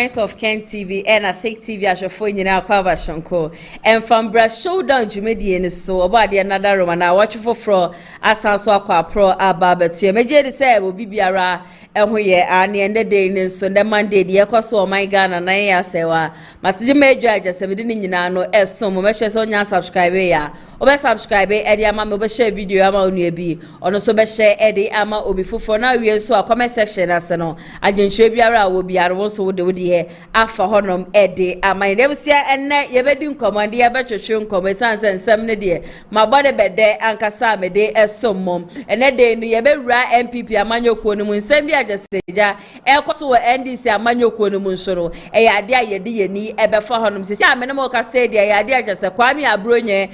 Prince of Ken TV and I think TV as your phone you now cover Shanko. And from Brad Showdown Jumedi and so about the another room and I watch for Asanswa Pro Ababatia. Major say will be biara and we and the end of the day so the Monday the Ecoso my gun and I say Matiji Major just 17 no as so much as on your subscriber ya. Obe subscribe Eddie Ama me share video ama onu ebi ono so be share Eddie Ama obi fufo na wie so a comment section ase no agenhwe biara wo biara wo so wo de he afa honom Eddie Ama dem sia enne ye bedi nkomande ye betwetwe nkom sanse nsem ne de mabode bede ankasa me de esommom ene de no ye bewura NPP amanyokuo no mu nsem bi ajeseja ekoso wo NDC amanyokuo no mu nsoro e ya de ayede ye ni ebefa honom sisi amene mo ka say de ya de ajese kwame abronye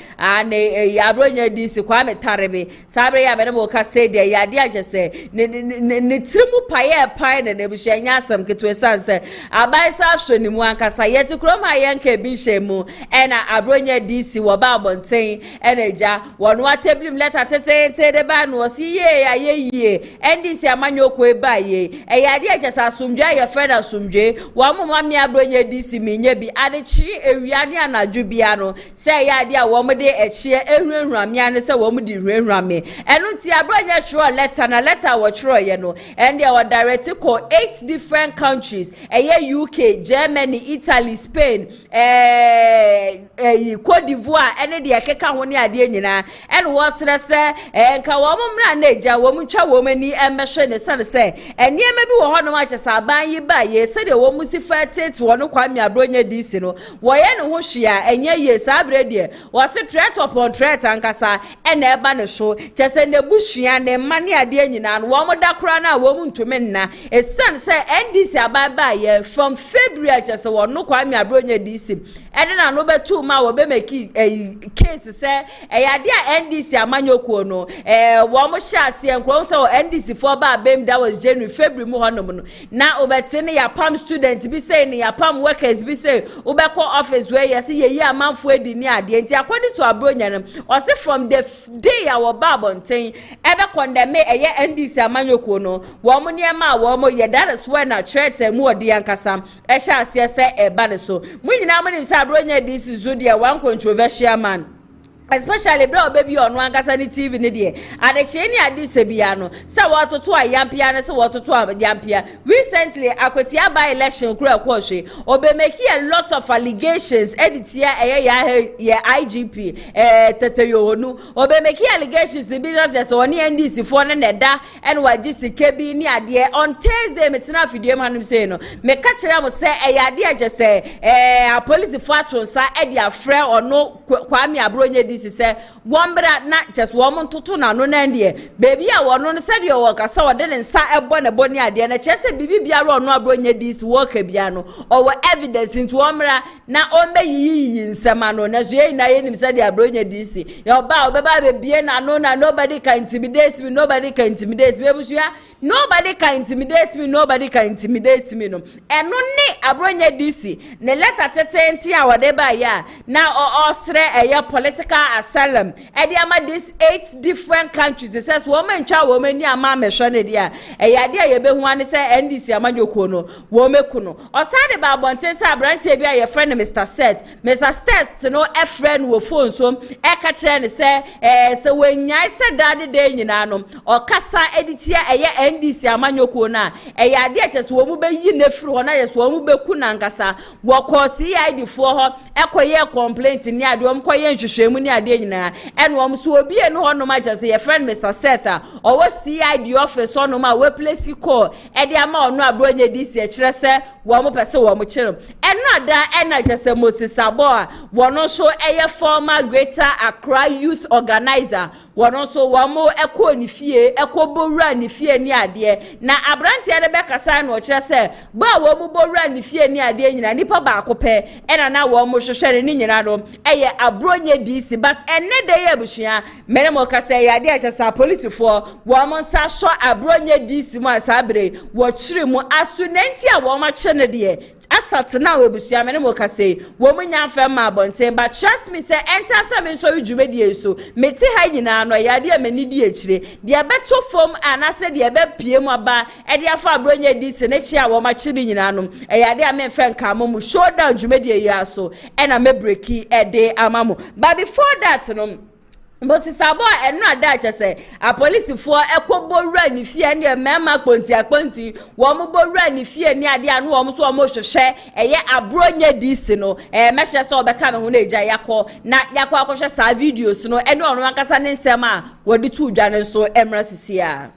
abronye disi kwame tarebe sabre ya bene mo ka say de ya de ajese ne trimu paye ne nebuhye nya asam keto sanse abai sa hwe ni mu ankasa yeti kroma yenka bi hwemu ena abronye disi wo ba abonten ena eja wono atablim letter tete de ba no si ye ya ye ndc amanyoko e ba ye e ya de ajese asumdwe ya friend asumdwe wo mo mami abronye disi minye bi adechi ewiane anadwo bia no say ya de a wo mo de echi ehwenhwame ane se wo mu di hwenhwame enu ti abronye shro letter na letter wo shro ye no and they were directed to 8 different countries UK, Germany, Italy, Spain, Cote d'Ivoire ene de keka ho ne ade nyina and was say nka wo mo mra na eja wo mu twa wo mani embehwe ne sane se enie ma bi wo ho no ma kyesa aban yi ba ye se de wo mu si fatet wo no kwame abronye disi no wo ye ne ho hwea enye ye sabre de wo se threat upon threat ankasa ene eba ne so kyese ne buhwea ne mane ade nyina no wo mo da kra na wo mu ntome nna esan se NDC ababa ye from February kyese wo no kwame abronye disi ene na no betu ma wo be make case say yade a NDC amanyokuo no wo mo hya ase enkro so NDC for ba bem that was January February mu honom no na obete ne ya pam student bi say ne ya pam workers bi say obekọ office where yes ye yi amanfo edi ni ade nti according to abronya no o say from the day our babonten ebe condemn NDC amanyokuo no wo mo ne ma wo mo ye that is when a threat mu odi ankasa hya ase say eba ne so mu nyina mo nim say abronya this is one controversial man. Especially bro baby on one kasa ni TV ni de adeche ni adise bia no se wototo ayampia ne se wototo ayampia recently Akwatia by election kura kwahwe obe make a lot of allegations editia ya IGP teteyohonu obe make allegations business just one NDC for ne da and wagisi kebi ni ade on Thursday metina video manum say no me ka kire am say ade agese police for atonsa e dia frɛ ono kwame abronye say one bra not just woman to na no na ndie baby a wono no said your work asa wode ne nsa ebo ne boni ade na chese bibi biara ono abronye this work bia no or evidence into omra na ombe yi nsema no na zue na ye nim said the abronye this your ba obeba be bie na no na nobody can intimidate me nobody can intimidate me ebusua nobody can intimidate me nobody can intimidate me no eno ne abronye this ne letter tetenti a wode ba ya na osre eye political asylum ediama these 8 different countries it says woman cha woman ni ama mehwe ne dia eyade ye behu ane say NDC amanyokuo no wo meku no osade ba bonten say abrante bia ye friend Mr. Set no e friend wo phone so e ka kire ne say se wanyai say dade de nyina no okasa editia eye NDC amanyokuo na eyade achese wo mu be yi ne firi ho na yes wo mu beku na nkasa wo ko CID fo ho ekoye complaint ni ade wo mkoye nhwehwemu ni ade nyina enwo so obi enu ho no ma just your friend Mr. Setha or CID office ono ma we place call e de ama ono abronye DC e kire se wo mo pese wo mo kire enu ada ena just Moses Aboa wono so eye former Greater Accra Youth Organizer wono so wo mo eko ni fie eko bowura ni fie ni ade na abrante ade be kasa na o kire se ba wo mo bowura ni fie ni ade nyina nipa ba akopɛ ena na wo mo hwehwere ni nyina do eye abronye DC but ene de ye bushia mere mo ka say ya de achasa police for wo mo nsa sho abronye DC mo asabre wo kire mu as student a wo ma kire ne de asat na webusia me ne mo kase wo munya mfa ma bonten but trust me say enter some so dwumedie so meti ha nyina no yade amani di akire de beto fom anase de be pie mu aba e de afa abronye di se ne chia wo ma chiri nyina no yade amemfa nka mo showdown dwumedie yi aso e na me breaki e de amamu but before that no Mosisabo enu adache se a police for ekobowura ni fie ne mema akponti wo mo bowura ni fie ni ade anu wo mo so mo hwehwe eye abronye disi no mehye se obeka me ho na eja yakọ na yakọ akohwe sa videos no enu onu ankasa ne nsem a wodi tu dwa ne so emra sisi a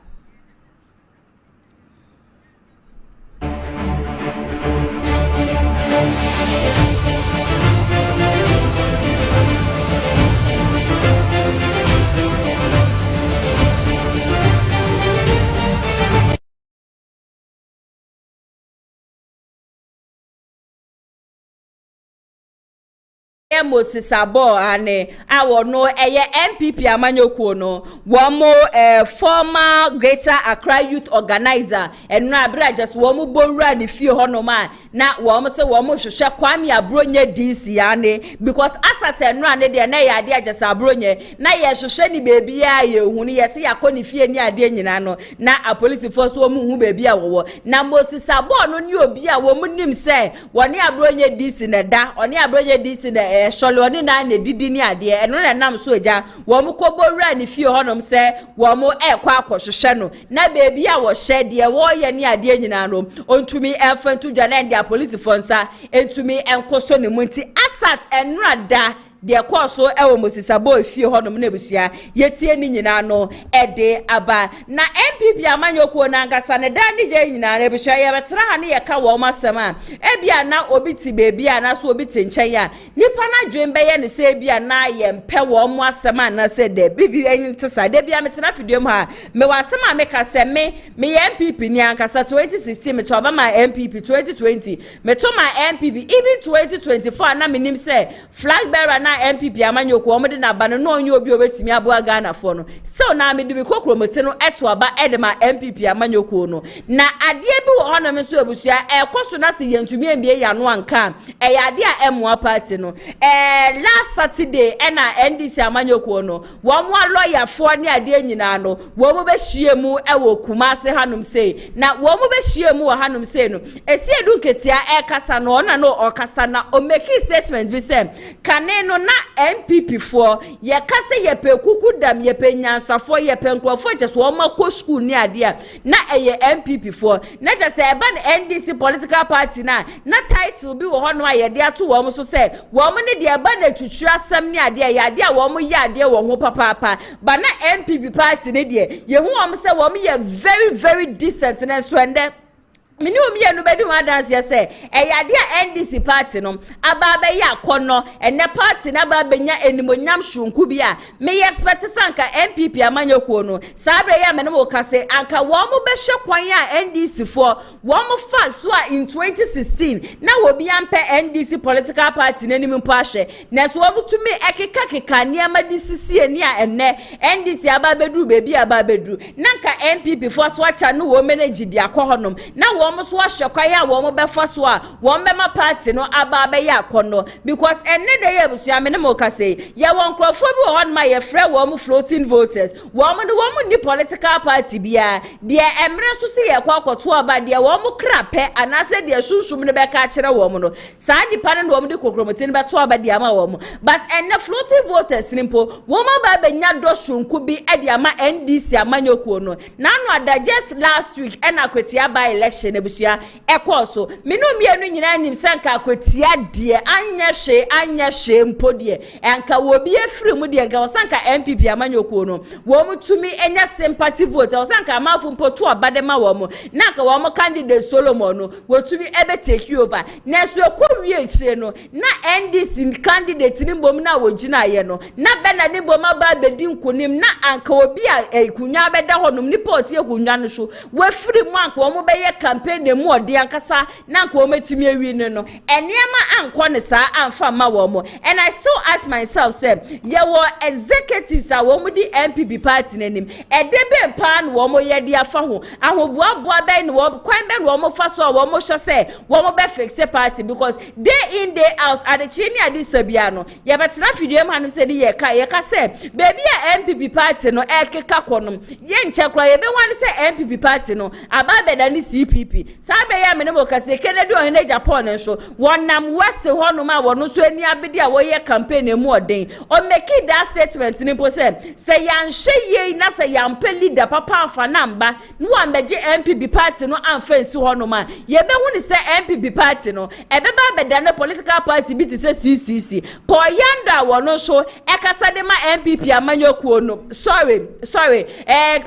Mosisabo ane awo no eye NPP amanyokuo no womo former Greater Accra Youth Organizer enu abira just womo bowura ni fie hono ma na womo se womo hwehwe kwame abronye DC ane because asat enu ane de na ya ade just abronye na ye hwehwe ni bebi a ye hu ni ye se yakoni fie ni ade nyina no na a police force womo hu bebi a wowo na Mosisabo no ni obi a womo nim se woni abronye DC na da oni abronye DC na sholo ni na didi ni ade eno na nam so eja wo mo kobowura ni fie honom se wo mo ekwa akohwehwe no na bebi a wo hye de wo ye ni ade nyina no ontumi enfantu dwa na ndia police fonsa entumi enkoso ne munti asat enrada de koso ewo Mosisabo fie honom na busia yetie ni nyina no ede aba na NPP amanyokuo na ngasa ne dan ni je nyina na busia ye betra ha ne ye ka wo masema ebia na obi ti bebi a na so obi ti nchen ya nipa na dwen be ye ne se ebia na ye mpe wo mo asema na se de bibi enyin tesa de bia metena fidiem ha me wasema me ka se me ye NPP ni ankasa 2016 me to aba ma NPP 2020 me to ma NPP even 2024 na menim se flag bearer na NPP amanyokuo mo de na ba no onye obi obetimi aboa Ghana fo no so na me de bi kokromote no eto aba edema NPP amanyokuo no na ade bi wo hono me so abusua ekoso na se yentumi embie ya no anka ade a emwa party no last Saturday na NDC amanyokuo no wo mo lawyer fo ne ade nyina no wo mo be hie mu ewo Kumase hanom sei na wo mo be hie mu wo hanom sei no esi edu ketia kasa no na no okasa na o make statement bi say kane no na NPP for ye kase ye pe kukudam ye pe nyansafo ye pe nkrofo je so ma ko school ni ade a na eye NPP for na je say eba NDC political party na title bi wo ho no aye de ato wo mo so say wo mo ne de eba na twutwu asem ni ade ye ade a wo mo ye ade wo ho papa ba na NPP party ne de ye hu wo mo say wo mo ye very very decent na so ende mini omiye no bedi wa dance ye say eyade a NDC party no aba ba ya kono ene party na ba benya enimonyam hwunku bi a me expect sanka NPP amanyokuo no sabre ya me no wo kase anka wo mo be hwe kwan a NDC for wo mo fact so in 2016 na wo bi ampe NDC political party nanim mpo ahwe na so wo tumi ekeka niam disisi eni a enne NDC aba bedru bebi aba bedru nanka NPP for so acha no wo manage di akohonom na wo so ahwekwa ya wo mo befa so a wo mbema party no aba be ya kono because enne de ye busua me ne mo kase ye won krofo bi wo hon ma ye frɛ wo mo floating voters wo mo ni political party bia de emre so se ye kwa akoto aba de wo mo krape anase de sunsun ne be ka kire wo mo no saa nipa ne wo mo de kokromote ne be to aba de ama wo mo but enne floating voters nimpo wo mo ba benya do sunku bi e de ama NDC amanyokuo no na no ada just last week ena Akwatia by election busua ekoso minu mienu nyina nim sanka Akwatia de anya hwe mpodie enka wo bi efiri mu de enka sanka NPP amanyokuo no wo mutumi enya sympathy vote wo sanka amafu mpotu obadema wo mo na ka wo mo candidate Solomon no wo tumi ebe take over na so ekowie ekire no na NDC candidate ni mbom na wo gina ye no na bena ni mbom aba bedi nkonim na anka obi a ekunya beda honom ni port ekunya no so wo firi mu anka wo mo be ye campaign ne mu odi ankasa na nko metumi awi ne no enema anko ne saa amfa ma wo mo. And I still ask myself say ye wo executives a wo mu di NPP party nanim edebe pan wo mo ye di afa ho ahoboaboa ben wo kwan ben wo mo fa so wo mo hwe say wo mo be fix party because day in day out at the chini adi sabia no ye betena fidie ma no say ye ka say baby a NPP party no ekeka konom ye nche kra ye be wan say NPP party no aba beda ni CPP sabe ya me ne mo kase Kennedy on Japan nso wonam west ho no ma wono so ani abedi a wo ye campaign emu oden o make that statement ni po say yanhwe ye na say yampe leader papa afa namba no ambeje NPP party no amfansi ho no ma ye be hu ni say NPP party no ebe ba beda no political party bi ti say CCC poyanda wono so ekasa de ma NPP amanyokuo no sorry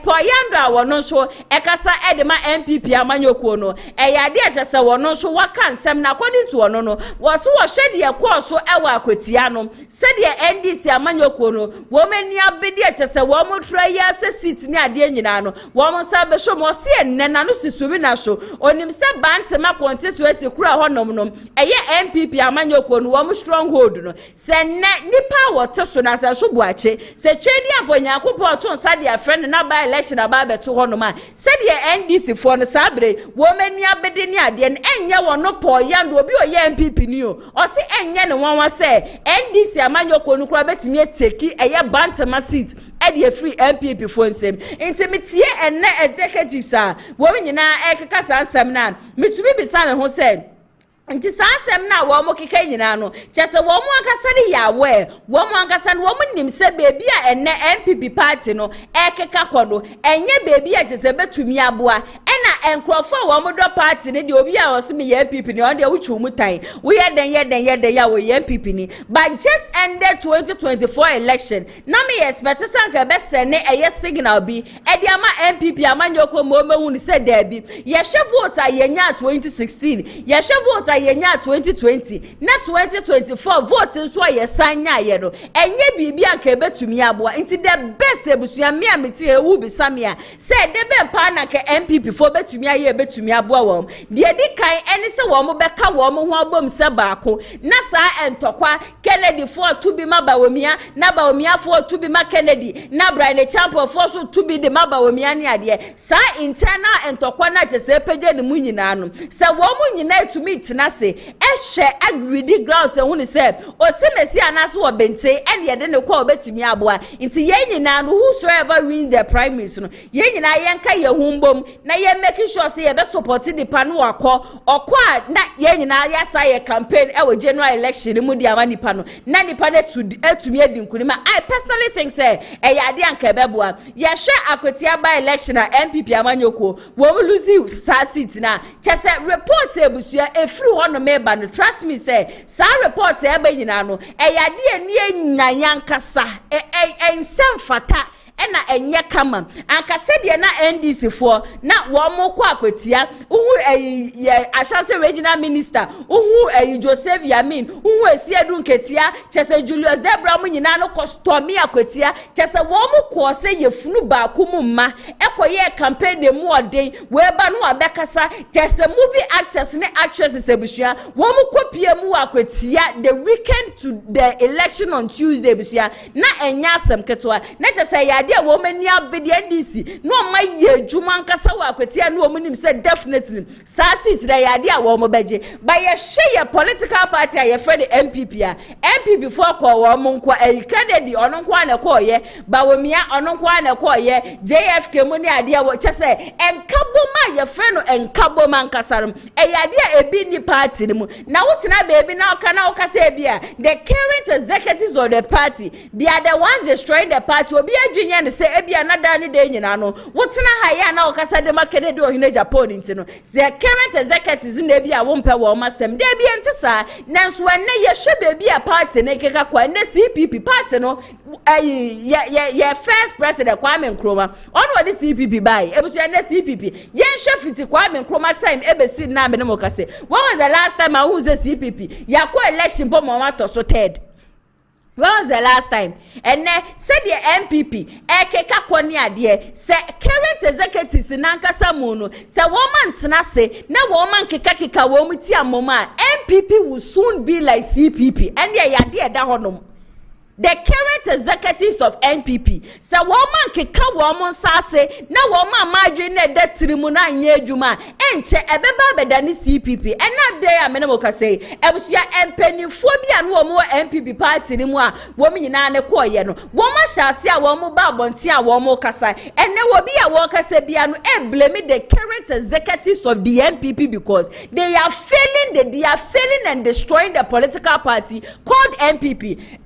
poyanda wono so ekasa e de ma NPP amanyokuo no eyade achese wono so waka nsem na according to wono no wo so wo hwede ye ko so ewa Akwatia no said ye NDC amanyokuo no wo mani abedi achese wo mo tra ye ase seat ni ade nyina no wo mo sa be so mo se enne na no sisumi na so onim se bantema constituency kura ho nom eye NPP amanyokuo no wo mo stronghold no se ne nipa wo te so na se so buache se twedi amponya akopɔ to nsa de afrɛ na ba election aba beto ho no ma said ye NDC for no sabre wo mani abedi ni ade ne enye wo no po yando obi o ye NPP ni o se enye ne wonwa se NDC amanyokuo no kura betumi eteki eye bantema seat e de free NPP for nsem intimitie enne executives a wo nyina ekeka sansem na mitumi bisa me ho se nti sansem na wo mo keka nyina no chese wo mo ankasa ne yawe wo mo ankasa wo mo nim se bebi a enne NPP party no ekeka kodo enye bebi a chese betumi aboa ena enkrofo wo mo do party ne de obi a wo me ye NPP ne on de wuchu mutan wo ye den ya wo ye NPP ni but just ended 2024 election na me expect sanka be sene eye signal bi e de ama NPP amanyoko mo mehu ni se da bi ye hwe vote a ye nya 2016 ye hwe vote yenya 2020 na 2024 vote nso ye sanya ye no enye bibia anka betumi aboa nti the best ebusua me ameti ewu bisamia say debe pa na ka NPP fo betumi aye betumi aboa wom de di kan ene se wo mo beka wo mo ho abom se baako na saa entokwa Kennedy for to be mabawomia na bawomia for to be ma Kennedy na Brian Champion for so to be the mabawomia ne ade saa internal entokwa na chese pege ne mu nyina no se wo mo nyina etumi tina se ehye agridi ground se hu ni se osemesi anase wo bente ene ye de ne kwa obetumi aboa nti ye nyina no whosoever win the primaries no ye nyina ye nka ye humbom na ye make sure se ye be support the panu okwa na ye nyina ya sa ye campaign e wo general election mu di ama nipa no na nipa ne etumi edi nkunima I personally think say e ya de anka beboa ye hwe Akwatia by election na NPP amanyoko wo mu lose sa seat na chese report ebusua efru ho no meba no trust me say sa report e ba nyina no e ya de ani enyan kasa ensem fata ena enye kama ankase de na NDC for na wo mo kwa Akwatia uhu Ashanti regional minister uhu Joseph Yamin uhu Esiedu Nketia chese Julius Debra mu nyina no kostomi Akwatia chese wo mo ko se yefunu ba kumuma ekoye campaign de mu oden we ba no abekasa chese movie actors ne actresses ebusua wo mo kopie mu Akwatia the weekend to the election on Tuesday ebusua na enya asem ketwa na chese ya de wo mani abedi NDC no ma ye djuma nkasa wa Akwatia no mo nim say definitely sa seat da ya de a wo mo beje ba ye hye political party a ye friend NPP a NPP for ko wo mo nko Kennedy ono nko ana ko ye ba wo mia ono nko ana ko ye JFK mo ni ade a wo chese enkabo ma ye friend no enkabo man kasarum e ya de ebi ni party ni mu na wotina baby na oka na oka say bia the current executives of the party they are the ones destroying the party obi adwenya ne say ebia na da ne de nyina no wotina ha ya na oka say de makede de ohine Japan nti no the current executives na ebia wo mpe wo masem de bia ntisa nanso enne ye hwe baby a party ne keka kwa ne CPP party no ye first president Kwame Nkrumah ono de CPP bai ebusu enne CPP ye hwe fiti Kwame Nkrumah time ebesi na me ne mo kase when was the last time I was a CPP ya ko election bo mo mato so third When was the last time? And said the NPP, keka kwani ade, se current executives nankasa muno, se woman tnase, na woman keka wo mu ti amoma, NPP will soon be like CPP. And yeah, yade da honom. The current executives of NPP, se woman keka woman sase, na woman madwe na de trimuna nye adwuma, enche ebeba beda ni CPP. And na dey amenemo ka say, ebusia empanifo bia no wo NPP party ni mu a, wo mi nyina ne koye no. Wo ma hyase a wo mo ba bonti a wo mo kasa. Enne wo bia wo kasa bia no e blame the current executives of the NPP because they are failing and destroying the political party called NPP.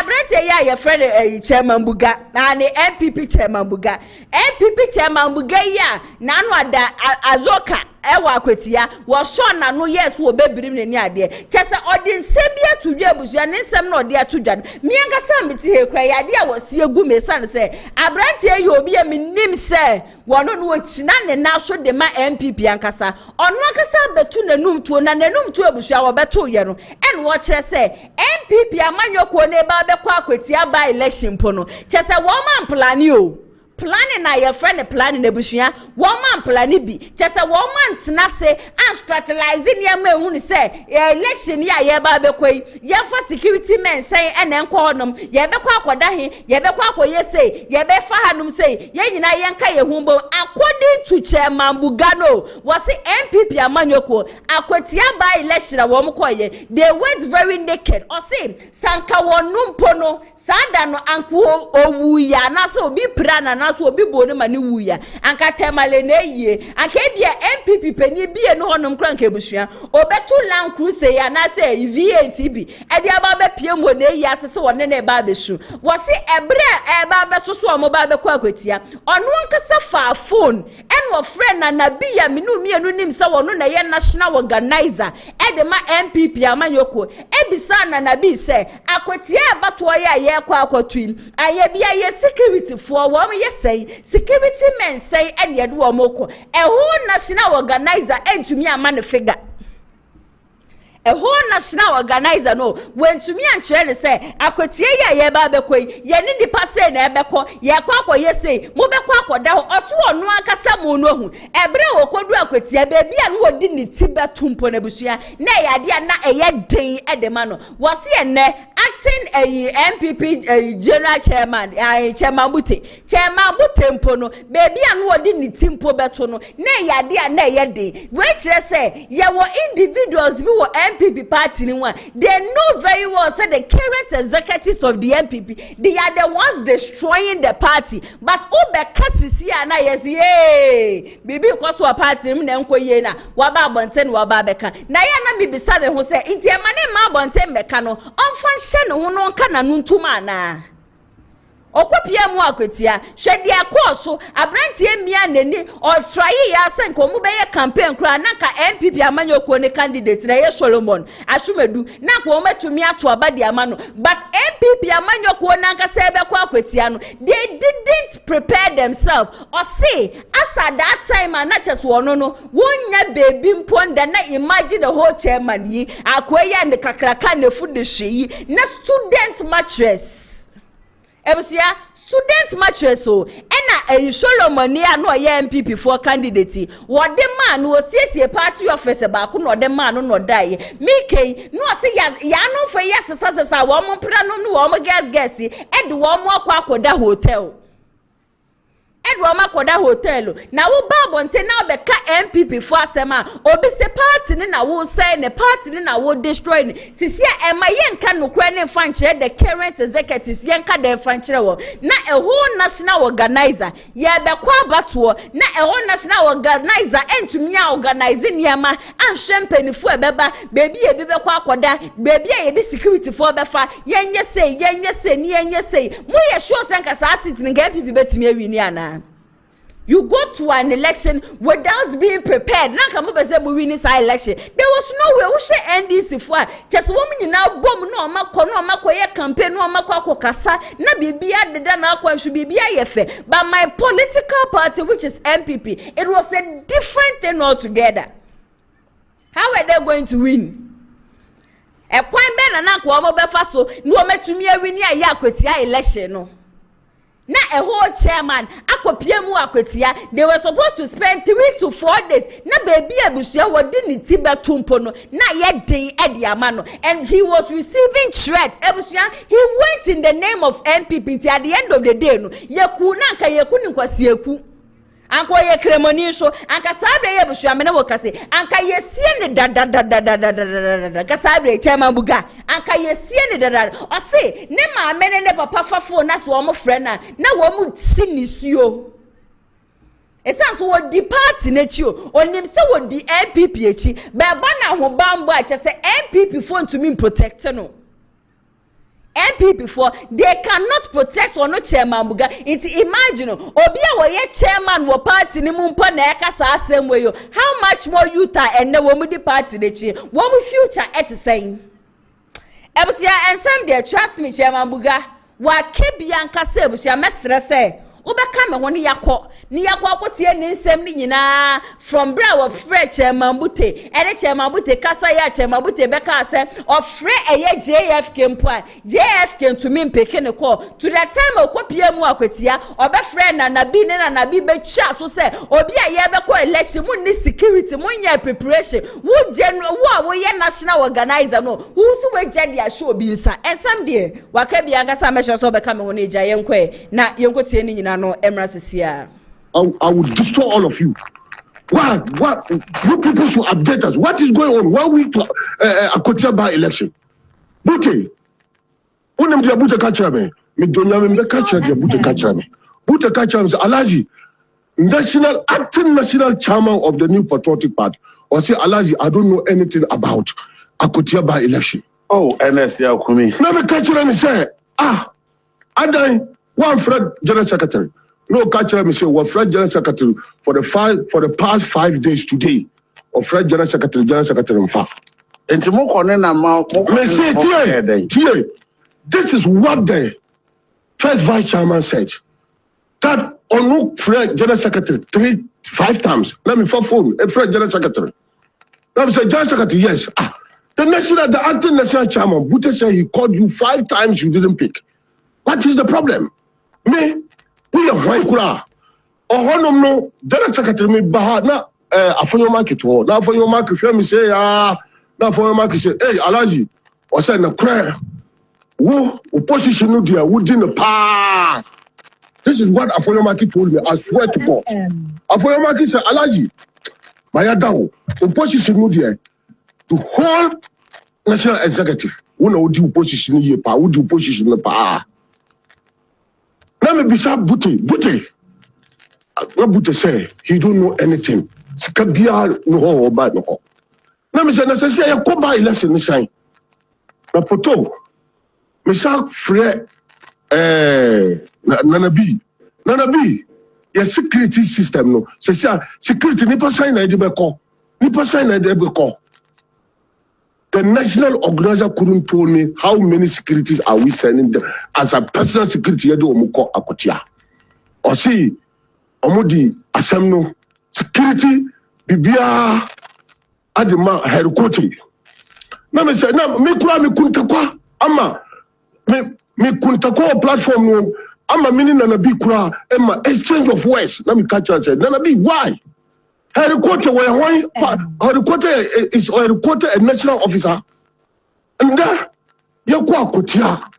Abrante ya your friend Chairman Buga and NPP Chairman Buga. NPP Chairman Buga ya nanu ada azoka ewa Akwatia was shown na no yes wo bebirim ne ni ade. Chese odin sebia tudwa busua ne nsem na ode atudwa. Mi ankasa meti he kra ya de a wasi egu mesan se abrante ye obi a minim se wono no china ne na so de ma NPP ankasa ono ankasa betu nanum tuo na nanum tuo busua wo betu ye no en wo kire se NPP amanyoko ne ba be kwa Akwatia by election pono chese wo man plan o planning na your friend planning ebusua woman planning bi chese woman tenase and strategizing ya ma ehunu se election ya ye ba be koi ye for security men say ene nko honom ye be kwa akoda he ye be kwa akoye say ye be fa hanum say ye nyina ye nka ye humbo according to Chairman Bugano was NPP amanyoko Akwatia by election wo mkoye they went very naked or say sanka wonum pono sada no anko owu ya na so obi prana na so obi bo ne mani wuya anka temale na yie anka bia NPP pani bie no honom kran ka ebusua obetu Land Cruiser ya na say V8 bi e dia ba be pie mo na yi asese wone na ba be su wose ebre e ba be so so mo ba be kwa Akwatia ono nkasa fa phone en wo friend na bia minu mienu nim se wono na ye national organizer e de ma NPP amanyoko e bisa na bi se Akwatia bato ya ye kwa akwatui aye bia ye security for wo ye say security men say and ye do omoko a whole national organizer entumi amane figure a whole national organizer no when to me and chere say Akwatia ya ye ba be koi ye ni nipa say na ebeko ye kwa ye say mo be kwa akoda ho oso onu akasa mo no hu ebre wo kodu Akwatia be bia no odi ni tibetumpo na busua na ya de na eye den edema no wose ye ne acting NPP general chairman chairman Bute mpo no be bia no odi ni timpo beto no na ya de na eye den we chere say ye wo individuals bi wo NPP party ni one they know very well say the current executives of the NPP they are the ones destroying the party but obeka sisi ana yes eh bibi kwaso a party ni na nkoye na wa ba abonten wa ba beka na ya na bibisa be ho say nti e mane ma abonten beka no onfa hye ne ho no nka na nuntuma na okopia mu Akwatia hwede akoso abrantie mia nani o try ya senko mu be campaign kra na ka NPP amanyoko ne candidate na ye Solomon Asumedu na ko metumi ato abade amano but NPP amanyoko na nka se be kwa Akwatia no they didn't prepare themselves or say as at that time na chese wono no wonya baby mponda na imagine the whole chairman yi akoya and kakraka ne food de hyi na student mattress ebusia student mattress o ena Solomon ya no ye NPP for candidate wo de man wo siesie party office ba ko no de man no dai mikei no se ya no for yes sasa wo mo pra no wo mo gas e de wo mo akoda hotel Edwama koda hotel na wo ba bonte na obeka NPP for asema obi se party ni na wo say ne party ni na wo destroy ni sisi a ema yenka nokra ne fanchire the current executives yenka de fanchire wo na a whole national organizer ye be kwa bato na a whole national organizer entumi a organize niama anhwe mpanifu ebeba bebi e bi be kwa akoda bebi e de security for befa yenye say mo ye sure senka sa city ni NPP betumi awi ni ana. You go to an election without being prepared. Na kamo be say mo win this election. There was no way we should NDC for. Just wo me nyina bom no makoye campaign no makọ kasa na bibia deda na akwa should bibia ye fe. But my political party which is NPP, it was a different thing altogether. How are they going to win? e kwan be na na kwa mo be fa so ni o metumi awini ayi Akwatia election no na a whole chairman Akwatia mu Akwatia they were supposed to spend 3 to 4 days na baby abusua wodi ni ti betumpo no na ye den edi ama no and he was receiving threats abusua he went in the name of NPP at the end of the day no yeku na nka yeku ni kwasi yeku anko ye kremoni so anka sabre ye busua me na wokase anka ye sie ne da ka sabre chairman buga anka ye sie ne da o se ne ma me ne papa fafo na so mo frɛ na wo mu sinisuo esanso wo di party na chi o onim se wo di NPP echi be ba na ho bambo a che se NPP fo ntumi protect no NPP for they cannot protect or no chairman buga it imagine obi a wo ye chairman wo party ni mu mpa na e kasa asem we yo how much more youth are and wo mu di party na chi wo mu future et saying ebusia ensem dey trust me chairman buga wa kebia nkasa ebusia mesre se obeka me ho ne yakọ akotie ne nsem ni nyina from bra wo frɛ chairman bute ene chairman bute kasa ya chairman bute beka se ofre eye JFK mpo a JFK ntumi mpeke ne call to the time okopie mu Akwatia obefrɛ na nabi ne na nabi be twa so se obi a ye be call election mu ni security mu nya preparation wo general wo ye national organizer no wo so we gye dia show bi nsa ensam de wakabia nkasa mehwe so beka me ho ne gya yenkɔ na yenkotie ni nyina no emrasisia I will destroy all of you. What? You people should update us. What is going on? 1 week to Akwatia by election. Bute. Unem dia bute kachira me. Me donya me kachira dia bute kachira me. Bute kachira me Alaji. Acting national chairman of the New Patriotic Party. Or say Alaji, I don't know anything about Akwatia by election. Oh, NS ya kumi. Na me kachira me say, Adai, one Fred General Secretary. No catcher me say what Fred General Secretary for the past 5 days today. Or Fred General Secretary mfa. Enti mo kone na ma me say tie. This is what the first vice chairman said. That on Fred General Secretary 5 times. Let me phone a Fred General Secretary. Let me say General Secretary, yes. The acting national chairman, Bute said he called you 5 times, you didn't pick. What is the problem? Me, we are one kura. Honum no, General Secretary me baha na afonyo market ho. Na afonyo market me say na afonyo market say, hey Alaji, o say na kura. Wo opposition no dia wo din pa. This is what afonyo market told me. I swear to God. Afonyo market say Alaji, maya dawo. Opposition no dia to hold national executive. Wo na wo di opposition ye pa, wo di opposition pa. Let me be sharp, Bute. What Bute say, he don't know anything. Skabia no ho ba no. Let me say necessary I go by election ni sign. Na poto. Me sa frɛ Nanabi. Your security system no. Say security nipa sign na dey be call. The national organizer couldn't tell me how many securities are we sending them as a personal security yedo omuko Akwatia. Or see, omudi asemno security bibia adima headquarters. Na me say na me kura me kuntakwa ama me kuntakwa platform no ama mini na bi kura ema exchange of words. Na me catch and say na bi why? Headquarters where one headquarters is headquarters a national officer. And there you go Akwatia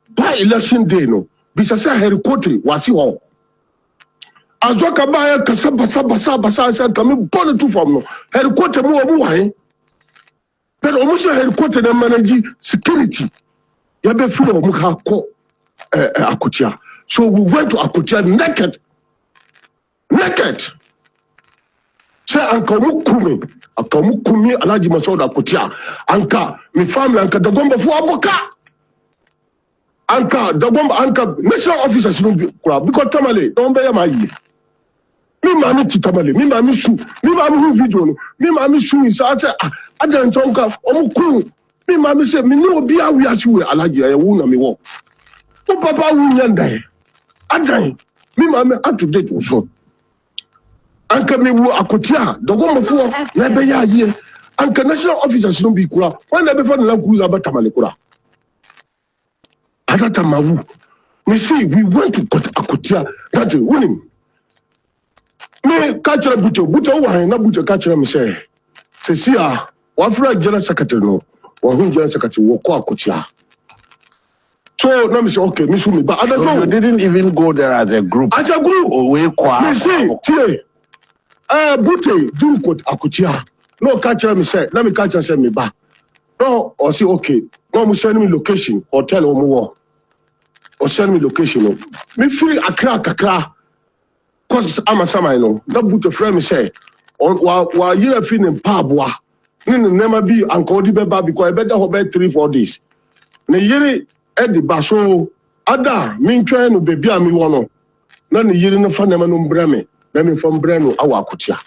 by election day no. Bisa say headquarters wasi ho. Azoka ba ya kasabasa say kami born to from no. Headquarters mo obu wan. But almost headquarters na manage security. Ya be free omu ka ko Akwatia. So we went to Akwatia naked. Say anka mukumi Alhaji Masoud Akwatia anka mi family anka dagomba fu aboka anka national officers no kura because tamale don be ma yi mi ma mi tamale mi ma mi hu video no mi ma mi su isa say adan tonka omukun mi ma mi say mi no obi awi asiwe Alhaji wu na mi wo o papa wu nyanda adan mi ma mi up to date so anka me wo Akwatia dogomofo na be ya ye and national officers no be kura when they be for Land Cruiser about Tamalikura. At Tamawu, we see we went to Akwatia, that's winning. Me catch a buto who na buto catch me say see wafra general secretary no or who general secretary wo ko Akwatia. So let me say okay, me sumi but I don't know. You didn't even go there as a group. As a group, we me see buto do ko Akwatia. No catch me say let me catch say me ba. No or say okay, no me send me location hotel o mo or send me location. Me free Accra. Cause I'm a sama no. Na buto friend me say wa yira feeling pabwa. Ni never be uncle di beba because I better ho be 3-4 days. Ne yiri e di baso ada me ntwa no baby a me wo no. Na ne yiri no fa nema no mbra me. Na me from bra no awa Akwatia.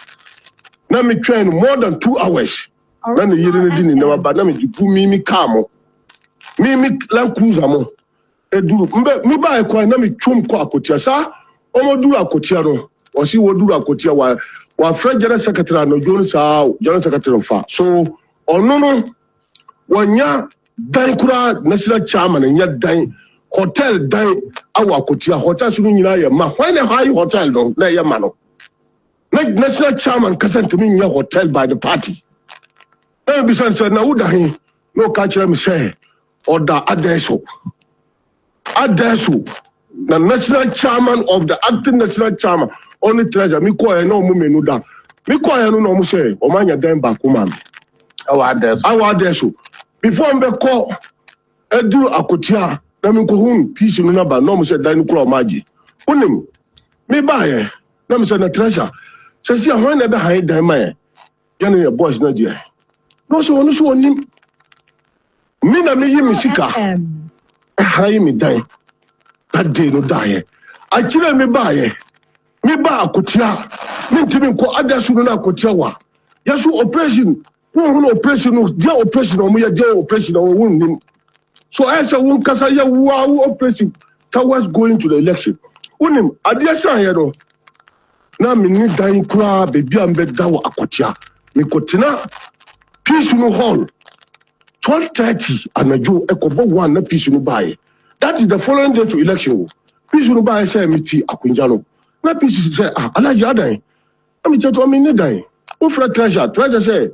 Na me twa no more than 2 hours. Na ne yiri no di ne nema ba na me di pu mi car mo. Mi Land Cruiser mo. E duru mbe mi ba e kwa na me twom kwa Akwatia sa Omoduru Akwatia no osi woduru Akwatia wa French general secretary no Jones general secretary fa so ono no wonya dan kura national chairman nya dan hotel dan awa Akwatia hotel sunu nyina ya ma why na high hotel no na ya ma no na national chairman kasantumi nya hotel by the party e bi san na udahin no ka kire me say order adeso the national chairman of the acting national chairman only treasure me call no mu menu da me call no mu say o manya den back woman awa adeso before me call edu Akwatia na me ko hun peace no ba no mu say dan kura o maji unim me ba ye na me say na treasure say see when na be han dan ma ye yana your boys na dia no so onu so onim me na me yi me sika hai me dan that day no die. I chile me ba Akwatia. Me ntimi ko adasu no na Akwatia wa. Yasu operation. Who operation no, dia operation o mo ya dia operation o won. So I say won kasa ya wa operation towards going to the election. Unim adia san here no. Na me ni dan kura baby am be da wa Akwatia. Me ko tina peace no hall. 12:30 anajo ekobo 1 na peace no bae. That is the following day to election. Peace no buy say meet Akunjano. Na peace say alaji adan. Ami cheto ami ne dan. Ofra treasure say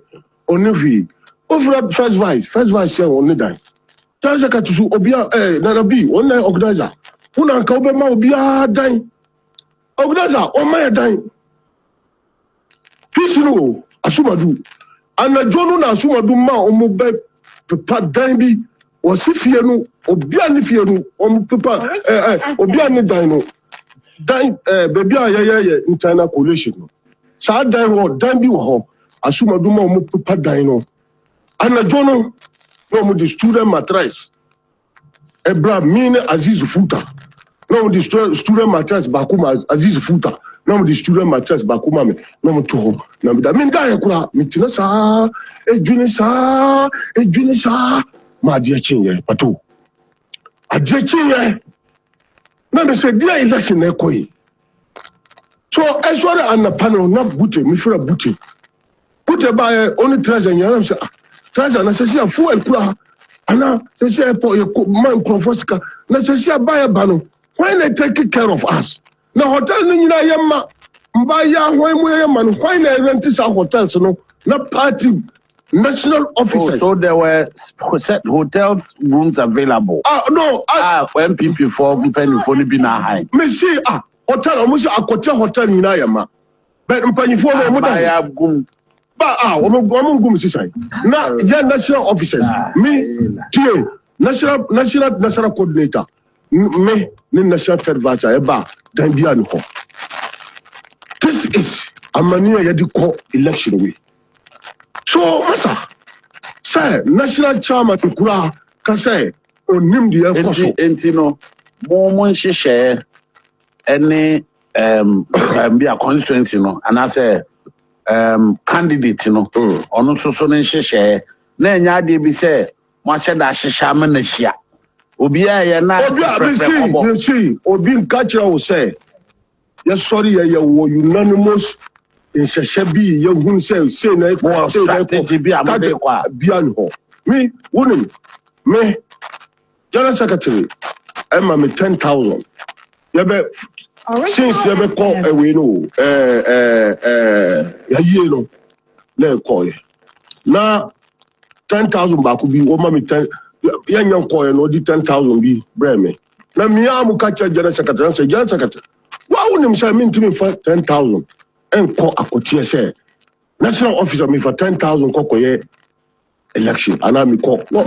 only ofra first vice say only dan. Treasure ka tusu obia na bi online organizer. Una ka obe ma obia dan. Organizer o ma dan. Peace no asumadu. Anajo na asumadu ma omo be pepa dan bi wasifie no obia ne fie no pepa obia ne dan no dan baby a internal coalition no sa dan bi wo ho asumadu ma omo pepa dan no anajo no mo di student mattress ebra mine Aziz Futa no di student mattress bakuma Aziz Futa no di student mattress bakuma me no to ho na me da me ga yakura mitina sa ejuni sa ma dia chinye pato adie chinye na me say dia election na koyi so eswara anapano na bute mi fira bute ba only treasure nyana say treasure na say fuel kura ana say man profosika na say buy bano why they take care of us na hotel ni nyina yemma mba ya hwan mu yemma no why they rent this hotels no na party national officers. So there were set hotel rooms available. No. NPP for Mpenifo be na high. Me see hotel almost Akwatia hotel ni na yama. But Mpenifo no mo da. Ba omo gum sisai. Na ya national officers. Me tie national coordinator. Me ni national third vice eba dan bia no. This is a mania yedi call election way. So, masa, say national chairman kura ka say onim the enkoso. Entino, mo share any be a constituency no, and I say candidate no. Ono so ne share. Na nya de bi say mo che da hihya ma na hia. Obi a ye na obi nka kira wo say. Yes sorry ye wo unanimous nhyehyɛ bi yɛhunu sɛ na strategy bi a mode kwa bia no hɔ me wonim me general secretary Emma me 10,000 yɛbɛ since yɛbɛ kɔ away no yɛyie no na ɛkɔɛ na 10,000 baako bi wɔma me 10 yɛnyɛ nkɔɛ no ɔde 10,000 bi brɛ me na mia mu ka kyerɛ general secretary sɛ general secretary wa wonim sɛ mentumi fa 10,000 ɛnkɔ Akwatia sɛ national officer me for 10,000 kɔkɔyɛ election ana me kɔ no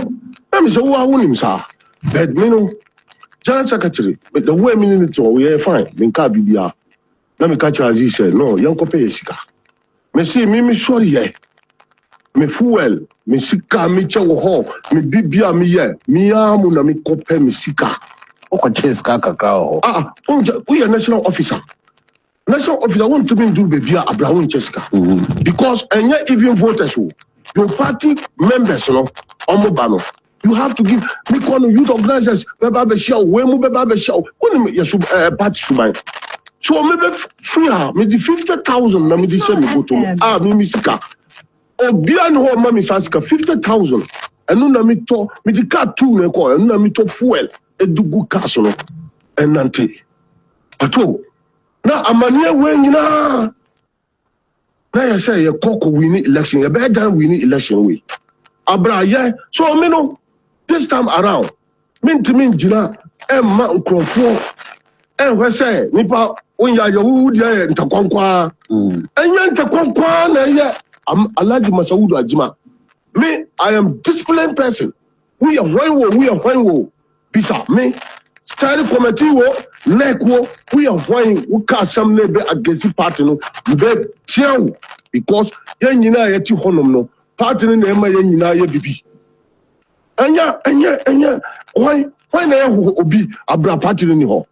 na me sɛ wa wonim saa but me no general secretary but the way me need to we fine me ka bibia na me ka kyerɛ Aziz sɛ no yɛnkɔpɛ yɛ sika me see me sorry yɛ me fuel me sika me kyɛ wɔ hɔ me bibia me yɛ me amu na me kɔpɛ me sika okɔkyɛ sika kakra hɔ we are national officer want to be do baby Abraham Cheska because and yet even voters who your party members no omobano you have to give me call youth organizers beba show we mu beba show when you should party suman so maybe free her me the 50,000 na me the same go to me sika obia no ma me sika 50,000 enu na me to me the car two na call enu na me to fuel edugu cash no enante ato na amania we nyina na ya say ye koko win election ye be dan win election we abraye so me no this time around mentimi ngina emma nkrofo enhwe say nipa onya ya wudi ya ntakwankwa enya ntakwankwa na ye Alhaji Masaudu Ajima me I am disciplined person we are when bisa me study committee wo neck wo we are when we ka some nebe against party no be tiawo because yen nyina ye ti honom no party no na ema yen nyina ye bibi enya why na ye obi abra party no ni ho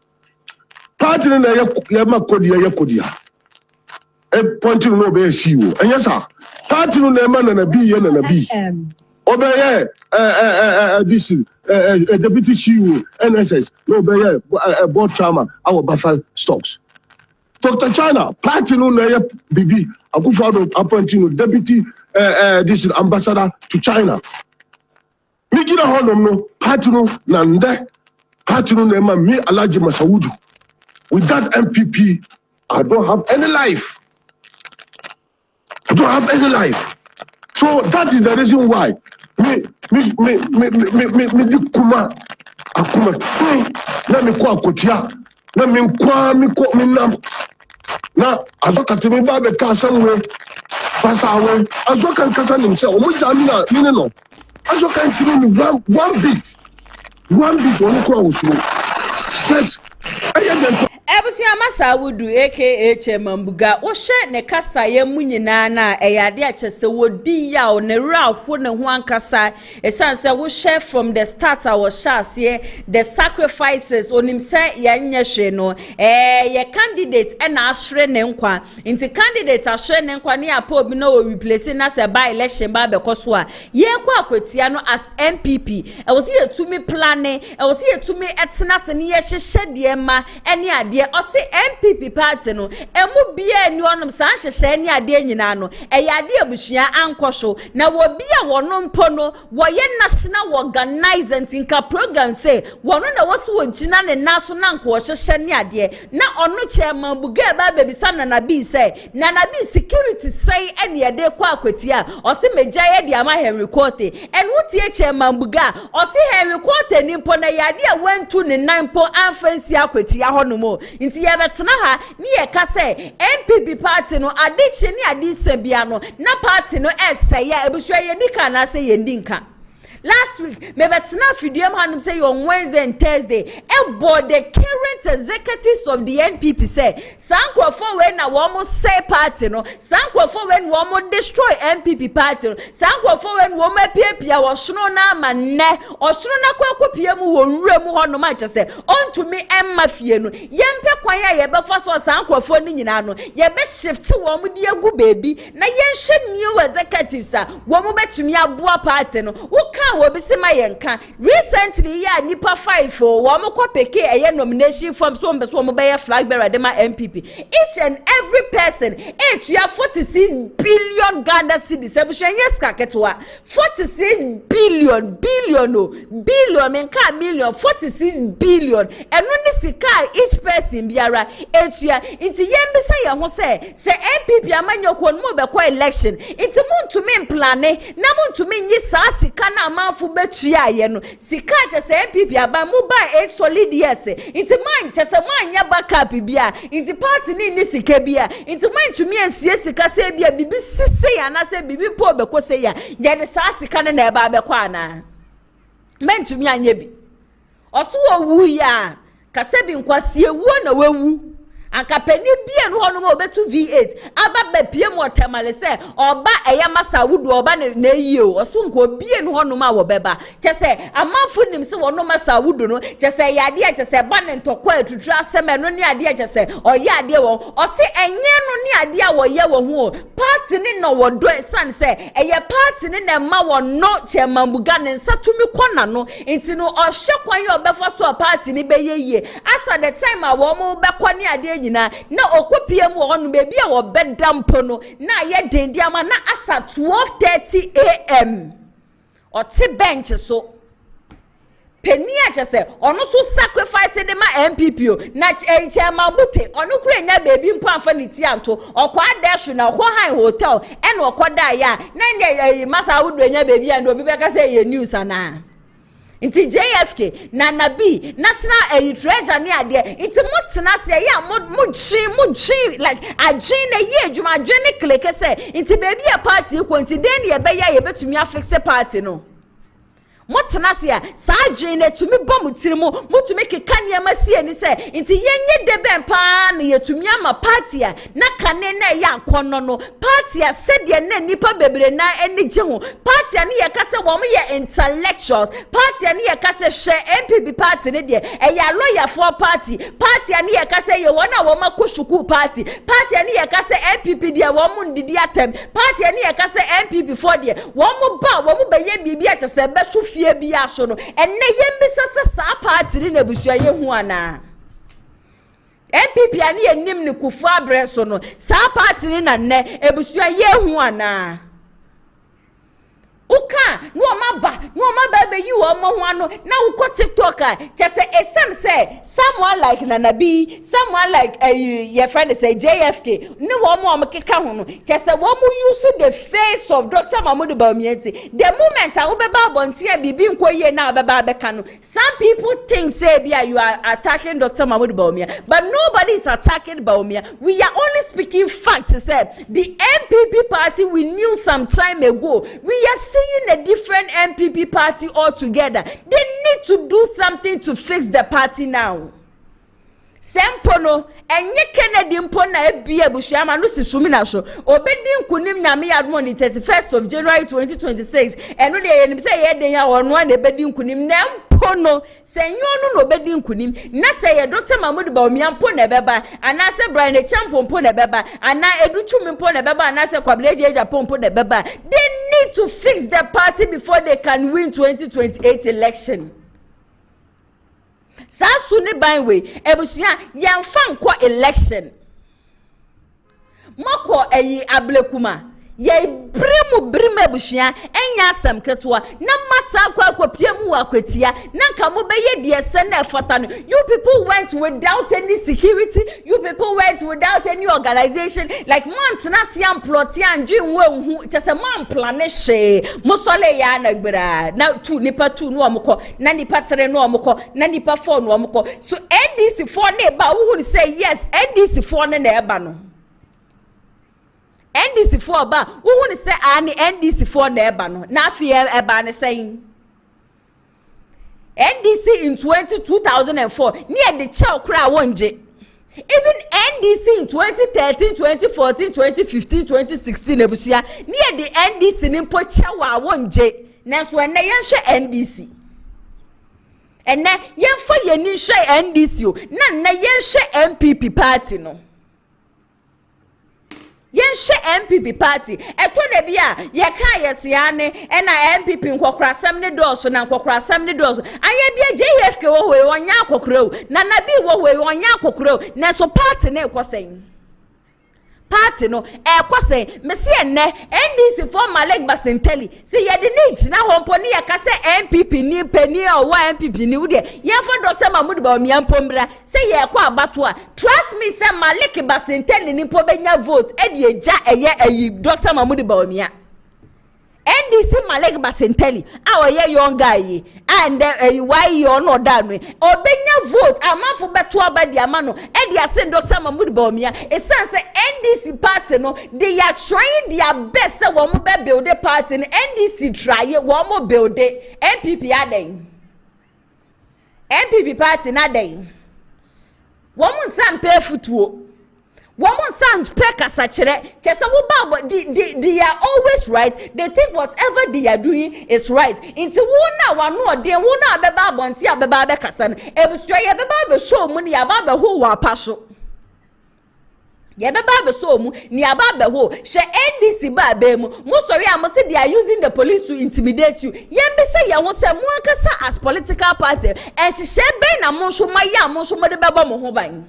party no na ye ma kodia e point no be si wo enya sa party no na ema na bi ye na bi obeye this deputy CEO NSS no obeye board chairman our Buffalo stocks Dr. China party no na bibi Akufo appointing deputy this ambassador to China Mikina honom no party no na nde party no na ma me Alhaji Masaudu with that NPP I don't have any life so that is the reason why me kuma na me ko Akwatia na me kwa me nam na azoka te me ba be ka samwe pasa we azoka nkasa nim se o mo jami na ni no azoka ntimi ni one bit oni ko awusuro but Ebusia Masaudu aka Chemambuga wo hwe ne kasa ye munyina na eyade achese wodi ya o ne rahwo ne ho ankasa esanse wo hwe from the start our shase the sacrifices onim se ya nyehwe no ye candidate na ahre ne nkwa nti candidate ahre ne nkwa ne apa obi na o replace na se by election ba be koso a ye kwa Akwatia no as NPP e wo se yetumi plane e wo se yetumi etena se ne ye hyehye de ma ene ade ose NPP party no emu bia ni onom san hyehye ni ade nyina no eyade abusua ankɔhwo na wo bia wono mpo no wo ye national organizer ntinka program say wono na wo so wogina ne naso na nko wo hyehye ni ade na ono chairman buga ba bebisa na bi say na bi security say ene yade kwa Akwatia ose meja ye de ama Henry Cote en wotie chairman buga ose Henry Cote ni mpo na yade a wantu ne nan mpo amfansi Akwatia honomo nti ye betena ha ni ye ka say NPP party no adechi ni adise bia no na party no eseye ebusua ye dika na say ye ndinka last week me betena fidium hanum say on Wednesday and Thursday board the current executives of the NPP say sankrofo we na wo mo say party no sankrofo we wo mo destroy NPP party no sankrofo we wo mapiapia wo hwono na amanne ohwono na kwakopia mu wo nwura mu hono ma che say ontumi emma fie no yempe kwan ya ye befa so sankrofo ni nyina no ye be shift wo mo de agu baby na ye nhwe new executives a wo mo betumi aboa party no wo ka wo bi se ma yenka recently ya nipa 5 o wo mo ko peke eye nomination form so mbe so mo be flag bearer de ma NPP each and every person etua 46 billion Ghana cedis ebusua yes ka ketwa 46 billion menka million 46 billion eno ni sika each person biara etua inti yembe say ye ho se NPP amanyoko no be ko election inti muntu me plane na muntu me nyi sa sika na amanfo betua ye no sika je se NPP aba mu ba e solid yes inti man je se man nya backup bia inti party ni sika bia inti man tumi ansie sika se bia bibi sise ya na se bibi po be ko se ya je de sa sika na eba be kwa na man tumi anye bi oso owu ya kasebi nkwasie wuo na wewu anka pani bia no hono ma obetu V8 aba ba pie mo temale se oba eya masa wudu oba na yio oso nko bia no hono ma wo beba chese amanfo nim se wono masa wudu no chese ya de chese ba ne ntokwa atutu aseme no ne ade chese oye ade wo ose enye no ne ade a wo ye wo ho party ni no wo do san se eye party ni na ma wo no chemambuga ne nsatumi kona no enti no ohye kwan ye obefa so party ni be yeye asa the time a wo mo be kwani ade na okopie mu onu bebi a wo bedampo no na ye dendi ama na asa 12:30 am oti bench so peni a chese onu so sacrifice de ma NPP o na chairman bute onu kure nya bebi mpo amfa ni ti anto okwa dash na okwa han hotel ene okoda ya na nya masa wudu nya bebi and obi be ka say ye news ana inti JFK na nabi national treasure ni ade inti mutena se ya muchi like agin na ye adwuma agin ne kleke se inti baby a party ko inti den ye be ya ye betumi afixe party no mutena se ya sa agin na tumi bom tirimu mutumi keka ne masie ni se inti yenye de ben pa na ye tumi ama party a na kane na ya kono no party a sede na nipa bebre na eni je ho party a ne ye kase wo mo ye intellectuals party a ne ye kase share NPP party ne de e ya lawyer for party a ne ye kase ye wona wo makoshuku party a ne ye kase NPP de wo mo ndidi atem party a ne ye kase NPP for de wo mo ba wo mo be ye bibia chese be so fie bia so no enne yembi sese sa party ni na busua ye hu ana NPP ani enim ni kufu abreso no sa party ni na nne ebusua ye hu ana uka no ma be yi wo mo ho ano na uko TikTok a chese esam say someone like Nanabi someone like your friend say JFK ni wo mo keka ho no chese wo mo use the face of Dr. Mahmoud Bawumia the moment a wo be ba bontia bibi nko ye na be ba beka no some people think say bia you are attacking Dr. Mahmoud Bawumia but nobody is attacking Bawumia we are only speaking facts say the NPP party we knew some time ago we are seeing a different NPP party altogether. They need to do something to fix the party now. Sempono enye Kennedy mpona ebia bushama no sisumi na so obedi nkunim nyame yadmo on the 31st of January 2026 eno de yenim say ye den ya ono na ebedi nkunim na mpono senyonu no obedi nkunim na say ye Dr. Mahmoud Bawumia mpona beba ana say Brian Champo mpona beba ana Educhumi mpona beba ana say Kwableje AGYAPONG mpona beba they need to fix the party before they can win 2028 election. Sasu ne banwe ebusia yemfa nko election mako eyi ablekuma ye brimu ebusia enya asem ketwa na masa kwa piemu Akwatia na nka mo beye de ese na efata no you people went without any security you people went without any organization like months na siam plot ya ndwinwe hu chese man plane she musole ya na gbera na tu nipa tu no omko na nipa 3 no omko na nipa 4 no omko so NDC 4 na eba hu say yes NDC 4 na eba no NDC 4 ba who ni say ani NDC 4 na eba no na afi eba ne saying NDC in 2004 near the chow kra wonje even NDC in 2013 2014 2015 2016 ebusia near the NDC ni mpo chawa wonje nanso ene yenhwe NDC ene yenfa yeni hwe NDC o na yenhwe MPP party no yenhwe MPP party eto de bia ye ka yesiane e na NPP nkokrasam ne doso na nkokrasam ne doso aye bia JFK wo we onya akokro na bi wo we onya akokro na so party na ekosen party no ekosen mesi enne NDC for Malek Basenteli se ye de ne gina hompo ne ye ka se NPP ni pani o wa NPP ni wo de ye for Dr. Mahmoud Bawumia mpombra se ye kwa abato a trust me se Malek Basenteli ni po benya vote e de eja eye Dr. Mahmoud Bawumia NDC Malek Basenteli awoye young guy and why you no dan we obenya vote amafo beto abadi amano e de asen Dr. Mahmoud Bawumia e sense NDC party no they are trying their best say wo mo be build the party NDC try wo mo build NPP aden NPP party na den wo mo nsam pe futuo woman sound pekasa chere chese wo ba they are always right. They think whatever they are doing is right. Into wona wano de wona beba bonti abeba be kasa no ebusua ye beba be show mu ni aba be ho wa paso ye beba be show mu ni aba be ho she NDC ba be mu mo sorry am say they are using the police to intimidate you ye be say ye wo say mo akasa as political party and she be na mo so maya mo so mo de beba mo ho ban.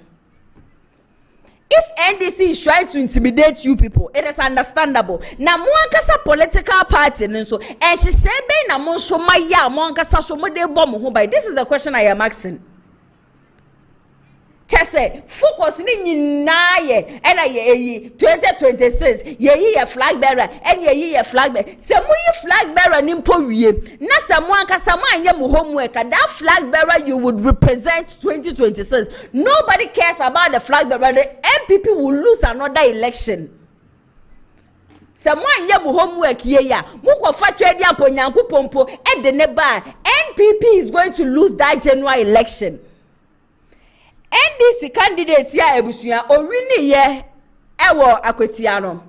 If NDC is trying to intimidate you people, it is understandable. Na muankasa political party nso and she shebe na mo so maya muankasa so mo de bom ho by. This is the question I am asking. Chese focus ni nyina ye ena ye 2026 ye flag bearer and ye flag bearer se mo ye flag bearer ni mpo wie na se mo ankasa mo anye mo homework that flag bearer you would represent 2026. Nobody cares about the flag bearer. The NPP will lose another election. Someone ye mo homework ye ya mo ko fa twedi amponyanko pompo e de ne ba NPP is going to lose that general election. NDC candidate ya ebusua owini ye ewo Akwatia no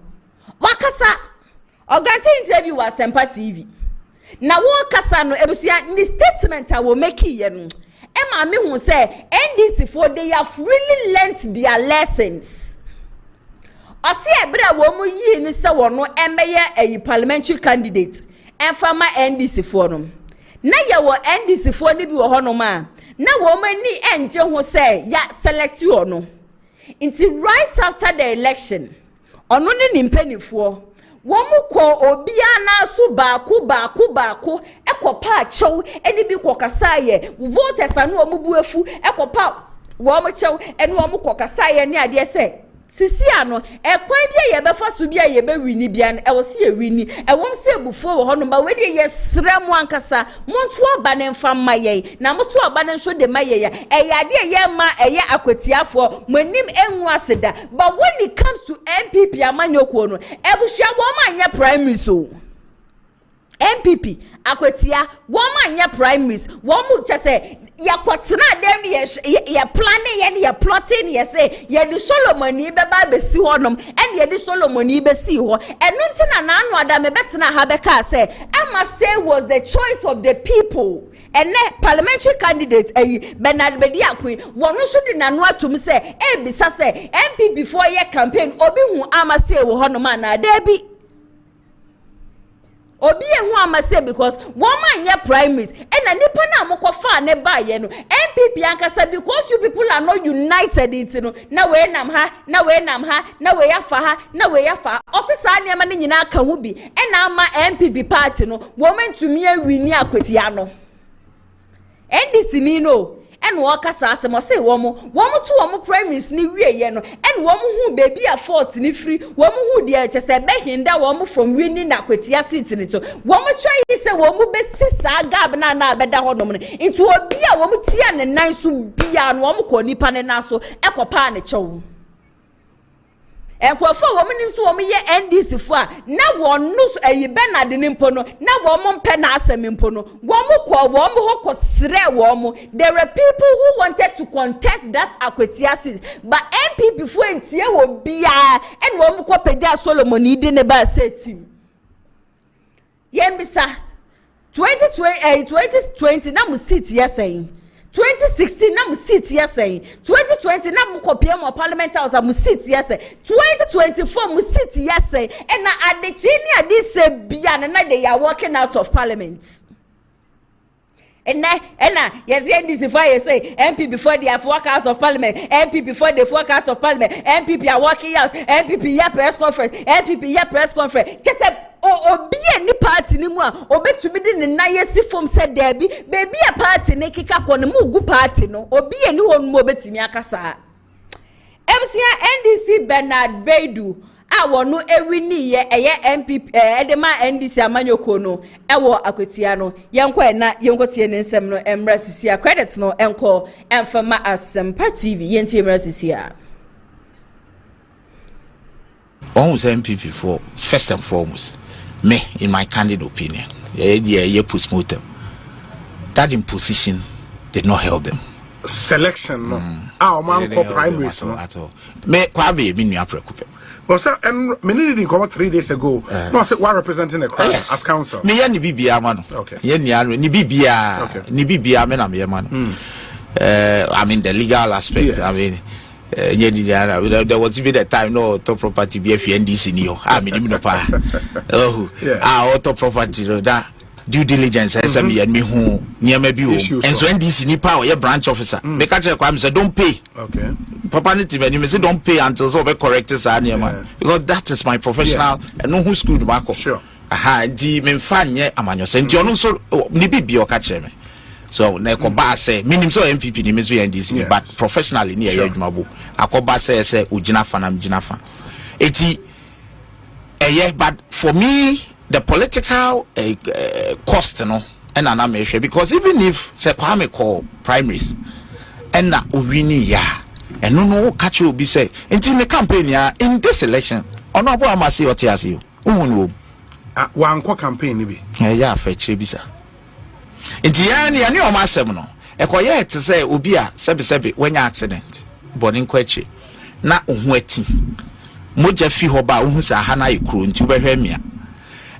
wakasa ogranti interview wa Sempa TV na wo kasa no ebusua ni statement a wo make ye no e ma me hu say NDC for they have really learnt their lessons. Ose ebra wo mu yi ni se wo no emeye a parliamentary candidate enfama NDC for no na ye wo NDC for ni bi wo ho no ma na woman ni enje ho say ya select you no until right after the election ono ni nimpanifo wo mu ko obia na so baako ekopa achew eni bi kokasa ye voters anu omu buefu ekopa wo mu chew eni wo mu kokasa ye ni ade se sisi ano ekwan bia ye befa so bia ye be wini bia no e wo se ye wini e wom se bufo wo hono ba we de ye srem ankasa monto aba ne mfa maye na monto aba ne nso de maye ya e ya de ye ma eye akwatiafo monim enwu aseda but when it comes to NPP amanyoko no ebusua wo ma anya primary so NPP Akwatia wo ma anya primaries wo mu chese ya kwatena dem ye planning ye plotting ye say ye di Solomoni beba be si honom and ye di Solomoni be si ho enu ntina na anu ada me betena ha beka say I must say was the choice of the people and parliamentary candidate Bernard Bediakwe wonu so di nanu atum say e bisa say MP before ye campaign obi hu ama say wo honom na da bi obi ehu amase because woman ye primaries and nipa na amokofa ne ba ye no NPP ankasa because you people are not united it no na we nam ha na we nam ha na we yafa ha na we yafa osesa ne ma ne nyina aka hu bi e na ama NPP party no woman to me wini Akwatia no NDC ni no and wakasa asemo say womo to womo primaries ni wieye no and womo hu baby a fault ni free womo hu de chese be hinda womo from winning Akwatia seat ni to womo try say womo be sisa gab na beda honom no into obi a womo tia ne nan so bia no womo ko nipa ne na so ekopa ne chew ekwafo womo so womo ye NDC fo a na wonu Bernard ni mpo no na womo mpe na asem mpo no womo ho sre womo. There were people who wanted to contest that Akwatia seat but NPP fo entie wo bia and womo ko peda Solomoni de ne ba setim yembisa 2020 na mu seat yesayin 2016 na mu seat yesen 2020 na mu kopia mo parliament house mu seat yesen 2024 mu seat yesen and na adechi ni ade se bia na they are walking out of parliament. And yes, NDC for you say MP before they have walk out of parliament, MP before they walk out of parliament, MPP are walking out, MPP ya press conference, MPP ya press conference. Just say obi any party ni mu a obetumi de ne na yesi form said there be baby a party ne kika ko ne mu gu party no obi any won mu obetumi akasa. MCA NDC Bernard Baidu awono ewini ye MPP edema NDC amanyoko no ewo Akwatia no yenko na yenkotie ne nsem no emrasisia credit no enko emfama Asempa TV yentie emrasisia. One was MPP for first and foremost me in my candid opinion ye push them that imposition did not help them. Selection no man ko primaries no at all me kwabe me nua prekupe. Well, sir, and many didn't come 3 days ago. No, I said, why representing the crowd as council? Me ya ni bibia man. Okay. Ye ni bibia. Okay. Ni bibia me na me man. I mean the legal aspect. Yes. I mean, there was even a time no top property be FNDC ni yo. I mean, no pa. Oh, auto property that due diligence SME and me who near me and so NDC ni power your branch officer. Make a check. I'm say don't pay. Okay. Papa need when you say don't pay until so be correct man because that is my professional and no who school back. Sure. Aha di me fan ye amanyo se nti ono so ni bibi o ka kire me so na ekoba say minim so MPP ni mezo NDC but professionally ni ye adwumabo akoba say ugina fa na mgina fa eti but for me the political cost no and na me hwe because even if say Kwame call primaries and na owini ya and no catch you be say until the campaign ya in this election ono abo amase otiase yo wonu wan ko campaign ni bi ya fa chire bi sa nti ya ni o ma asem no ekoye te say obi a sebe wanya accident boni nkwachi na ohu ati moja fi ho ba ohu sa ha na ikro nti ubehwe mia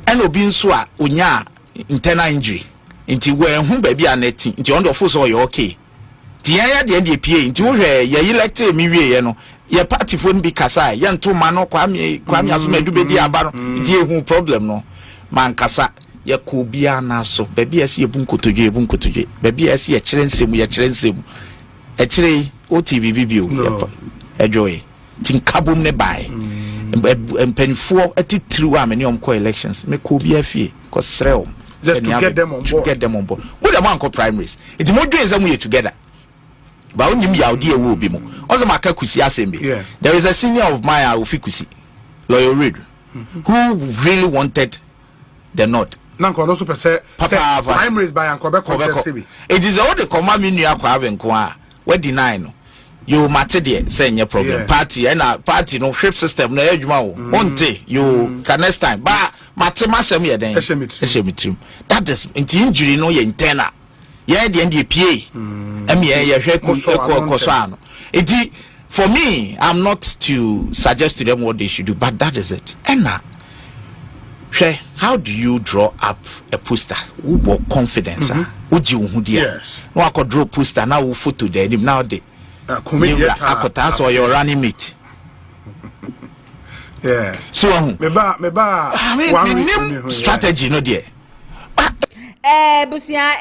and obi nso a onya internal injury nti we hu ba bi anati nti on do fo so you okay ya the NPP nti wo hwe ye elect mi wie ye no ye party phone bi kasa ye nto ma no kwame aso madu be di aba no nti ehu problem no man kasa ye ko bia na so ba bia se ye bunkotodwe ba bia se ye kire nsemu e kire OTB bibio enjoy tin kabum ne bai empenfo atitiriwa amene omko elections me ko bia fie ko srel just to get them on board wo dem anko primaries it mo dwen za mu ye together. But when you are dear will be more. Also, my Kakusi assembly. There is a senior of my Ufikusi, Lawyer Reid, who really wanted the North. Nanko also say primaries by Uncle Beko. It is all the command in your Quaven Qua. What deny no? You matter there, saying your problem. Party and a party no ship system, no edge mao. Monte, you can next time. But Matamasam, then that is injury no internal. Yeah, the NDP. For me, I'm not to suggest to them what they should do, but that is it. And now, how do you draw up a poster? Who want confidence? Would you yes. No, I could draw poster now. Who photo there? Now they Akotas or your running mate. Yes. So, I mean, strategy, no dear. Busia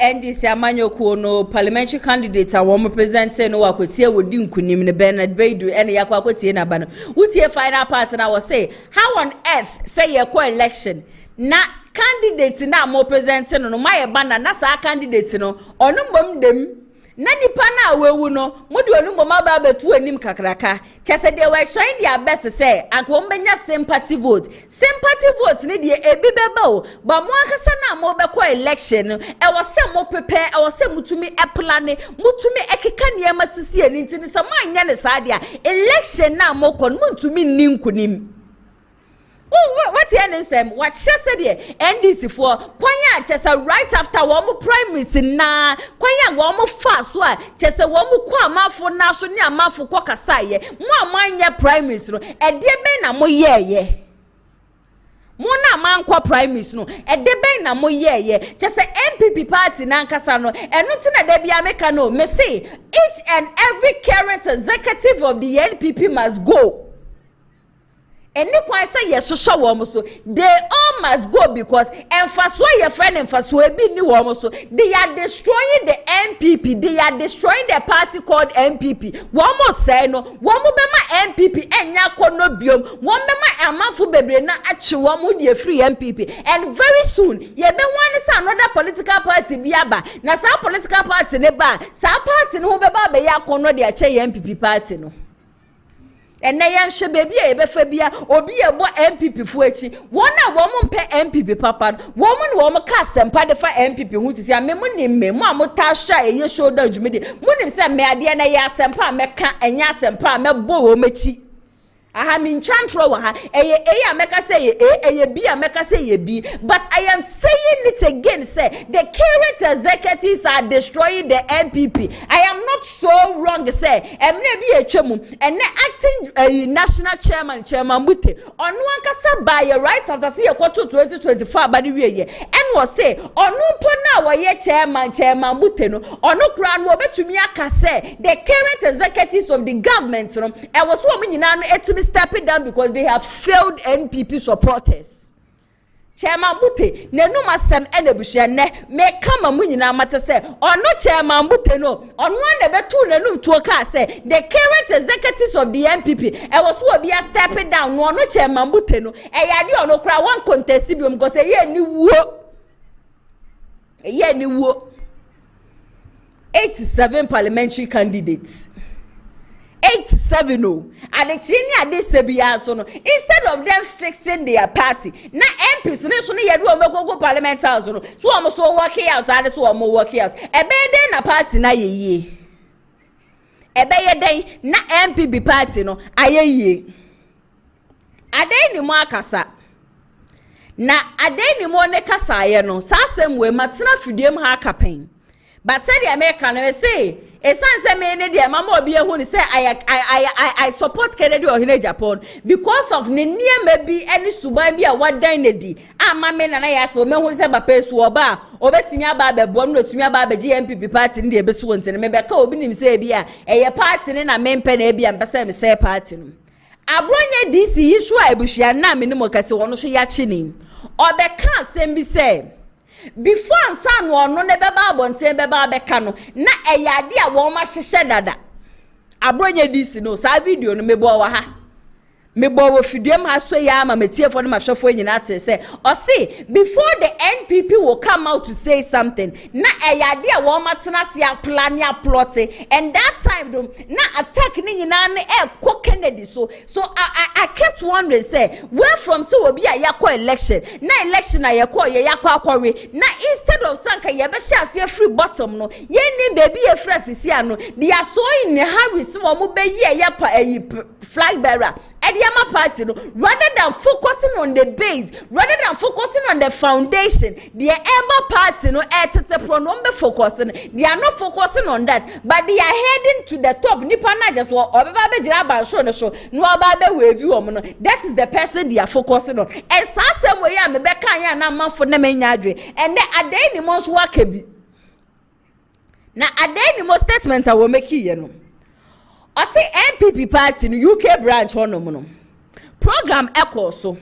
NDC amanyoko no parliamentary candidate a wo presenting no Akwatia wodi nkunim ne Bernard Baidu ene yakwa Akwatia na ba no wutie final part na wo say how on earth say ye ko election na candidate na mo presenting no ma ye ba na sa candidate no onu mbom dem na nipa na awewu no mode onu mbom aba betu anim kakraka chese de we shine their best say anko mbenya sympathy vote ne de ebibeba o ba mo akasa na mo be ko election e wo se mo prepare e wo se mutumi e plan mutumi ekeka niam asisi ani ntini se mo anya ne sa dia election na mo ko mutumi ninkunim. What you say? What she said here? NDC for kwanya chesa right after one primaries na kwanya one fast one chesa one kwa amafo na so ni amafo kwa kasaye mo amanya primaries no e de be na mo ye Mona manko primaries no e de ben na mo ye just say NPP party na nkasa no eno tina de bia meka no me say each and every current executive of the NPP must go. Any kwan say yes so wo so they all must go because emfaso your friend emfaso bi ni wo so they are destroying the NPP, they are destroying the party called NPP. Wo mo say no wo mo be ma NPP enya kono biom wo be ma amanfo bebre na achi wo mo de free NPP and very soon ye be wan say another political party bi aba na sa political party ne ba sa party no be ba be ya kono de ache NPP party no. And na yan hwe baby e be fa bia obi e bo MPP fu echi wona wo mo mpe MPP papa wo mo ne wo mo ka sempa de fa MPP hu sisi a me mo ni me mo amota hwa eye shoulder dwumede mo nim se me ade na ya sempa me ka enya sempa me bo wo mechi aha min chantro wa ha eye ameka say eye bi ameka say ye bi but I am saying it again say the current executives are destroying the NPP. I am not so wrong say emne bi etwemu ene acting national chairman Mute onu ankasa by right after say yekoto 2024 abadi wiye and was say onu mpo na wo ye chairman Mute no onu kra no obetumi aka say the current executives of the government no e was wo nyina no step it down because they have failed NPP supporters. Chairman Bute, ne no masem enebushe ne me kama mu nyina mate say ono Chairman Bute no ono na betu ne num to ka say the current executives of the NPP e was wo bia step it down no ono Chairman Bute no e yade ono kra one contest biom go say ye ni wo 87 parliamentary candidates 87 no and so no instead of them fixing their party na MPs ne so ne yedu omeko parliament house no so am so work out and so am work out ebe den na party na yeye ebe ye den na MPP party no ayeye aden ni mo akasa na aden ni mo ne kasa ye no sasem we matena fidiem ha kapen but said the American we say esan me ne de mama obi ehu ni say I support Kennedy or Hine Japan because of ne niema bi eni suban bi a wadan ne di ama me na ya so me hu say ba pesu oba obetimi aba bebo no etimi aba ba GMPP party ne de ebesu wonte ne me be ka obi nim say bi a eye party ne na mempe na bi a mbese me say party no abronye DC issue a ebuhia na me ne mo kase wono so ya chi ni obeka asem bi say before ansa no ono ne beba abonten beba abeka no na eyade a wo ma hyehye dada abronye DC no sa video no mebo wa ha mebo wo fidiem ha so ya ama metiefo no mahwefo nyina ate say o say before the NPP will come out to say something na eyade a wo ma tena se a plan ya plot and that time do na attack ni nyina ne ekọ Kennedy so I kept wondering say where from so obi a yakọ election na election na yakọ ye yakọ akọwe na instead of sanka ye be hye ase free bottom no ye ni baby e fresh sia no they are so in hurry so mo be ye ya pa flag bearer Ediama party no rather than focusing on the base rather than focusing on the foundation the Emma party no etete pronombe focusing they are not focusing on that but they are heading to the top nipa na just wo obeba be gira ban show no show no oba be wave you no that is the person they are focusing on and sasem we ya me be kan ya na manfo na menya adwe and the adai ni mo so waka bi na adai ni mo statement a wo make ye no I say NPP party in UK branch honom no program ekọ so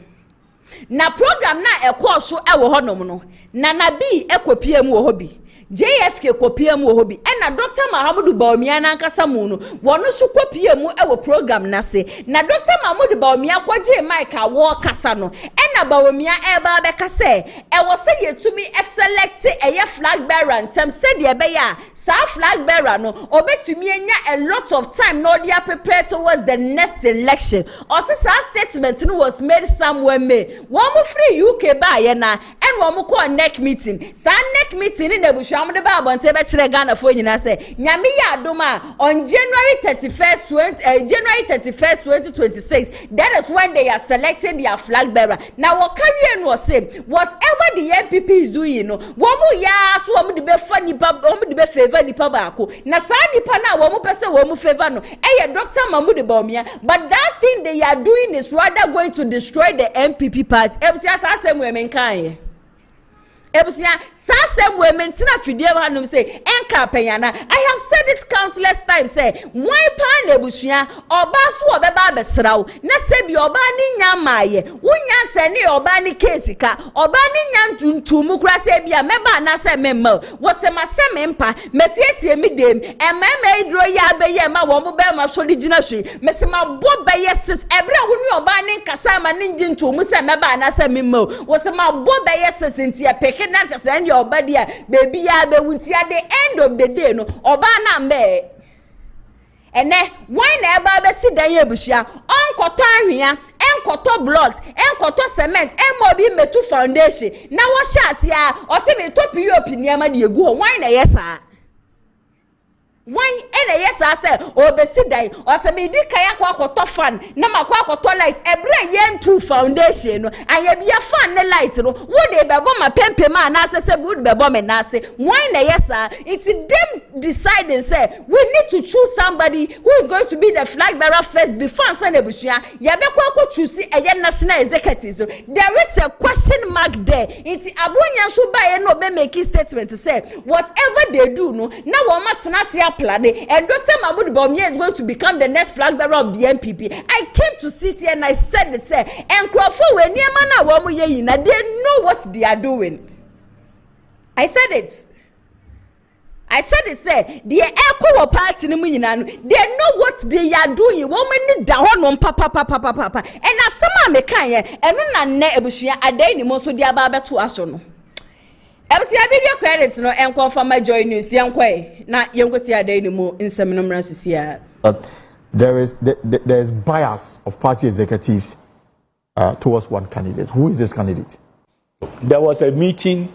na program na ekọ so e wo honom no na bi ekopie mu wo hobi JFK kopie mu wo hobi e na Dr. Mahamudu Bawumia na nkasa mu no wono so kopie mu e wo program na se na Dr. Mahamudu Bawumia kwaje mic a wo kasa no e na Bawumia e ba be kasa e wo se yetumi e select e flag bearer ntem se de be ya sa flag bearer no obetumi enya a lot of time no dia prepare towards the next election or say sa statement no was made somewhere me wo mo free UK ba ye na and wo mo call neck meeting sa neck meeting in Ebusha am the Bible and Tebe Ghana for you say, Nyamiya Doma on January 31st, 2026. That is when they are selecting their flag bearer. Now, what Carrion was saying, whatever the NPP is doing, you know, Womu Yas, Womu the Befa Nipa, Womu the Befeva Nipabako, Nasani Pana, Womu Pesa, Womu Fevano, Dr. Mahmoud Bawumia, but that thing they are doing is rather going to destroy the NPP party. Ebusia same women kan. Ebusia same women tina fidie hanum say enka penyana. I have said it countless times say why pan ebusia oba so obeba besrawo na se bi oba ni nyamaye wonya se ni oba ni kesika oba ni nyantuntum kura se bia meba na se memma wo se maseme mpa mesiesie mi dem emema idro ya beye ma wo mo be ma so digina hwe mese ma bo beye sis ebre wo ni oba ni nkasa ma ni njintum se meba na se memma wo se ma bo beye sis ntia peke na se en your body baby ya be wunti at the end of the day no oba na mbe ene why na eba be si dan ebusia onkoto ahwea enkoto blocks enkoto cement emobi metu foundation na wo hye ase a o se me topi opinion de egu ho why na yesa why ene yesa say obesi dan o se me di kaya kwa akoto fan na makwa akoto light ebre yentu foundation no aye bia fan ne light no wo de bebo ma pempe ma na se would bebo me na se why na yesa it's them deciding say we need to choose somebody who is going to be the flag bearer first before san ebusia ye be kwa choose a national executive so there is a question mark there it's abronya so ba ye no be make statement say whatever they do no na wo matena se and Dr. Mahmoud Bawumia is going to become the next flag bearer of the NPP. I came to sit here and I said it, say, and Crawford, when they know what they are doing. I said it, say, the echo party, they know what they are doing. Woman need down on papa. And as some American, and none nebushia, a day anymore, so they are baba to us. Ebusia video credits no enko for my joy news yankwe na yenkoti ade ni mu inseminum sisia. But there is bias of party executives towards one candidate. Who is this candidate? There was a meeting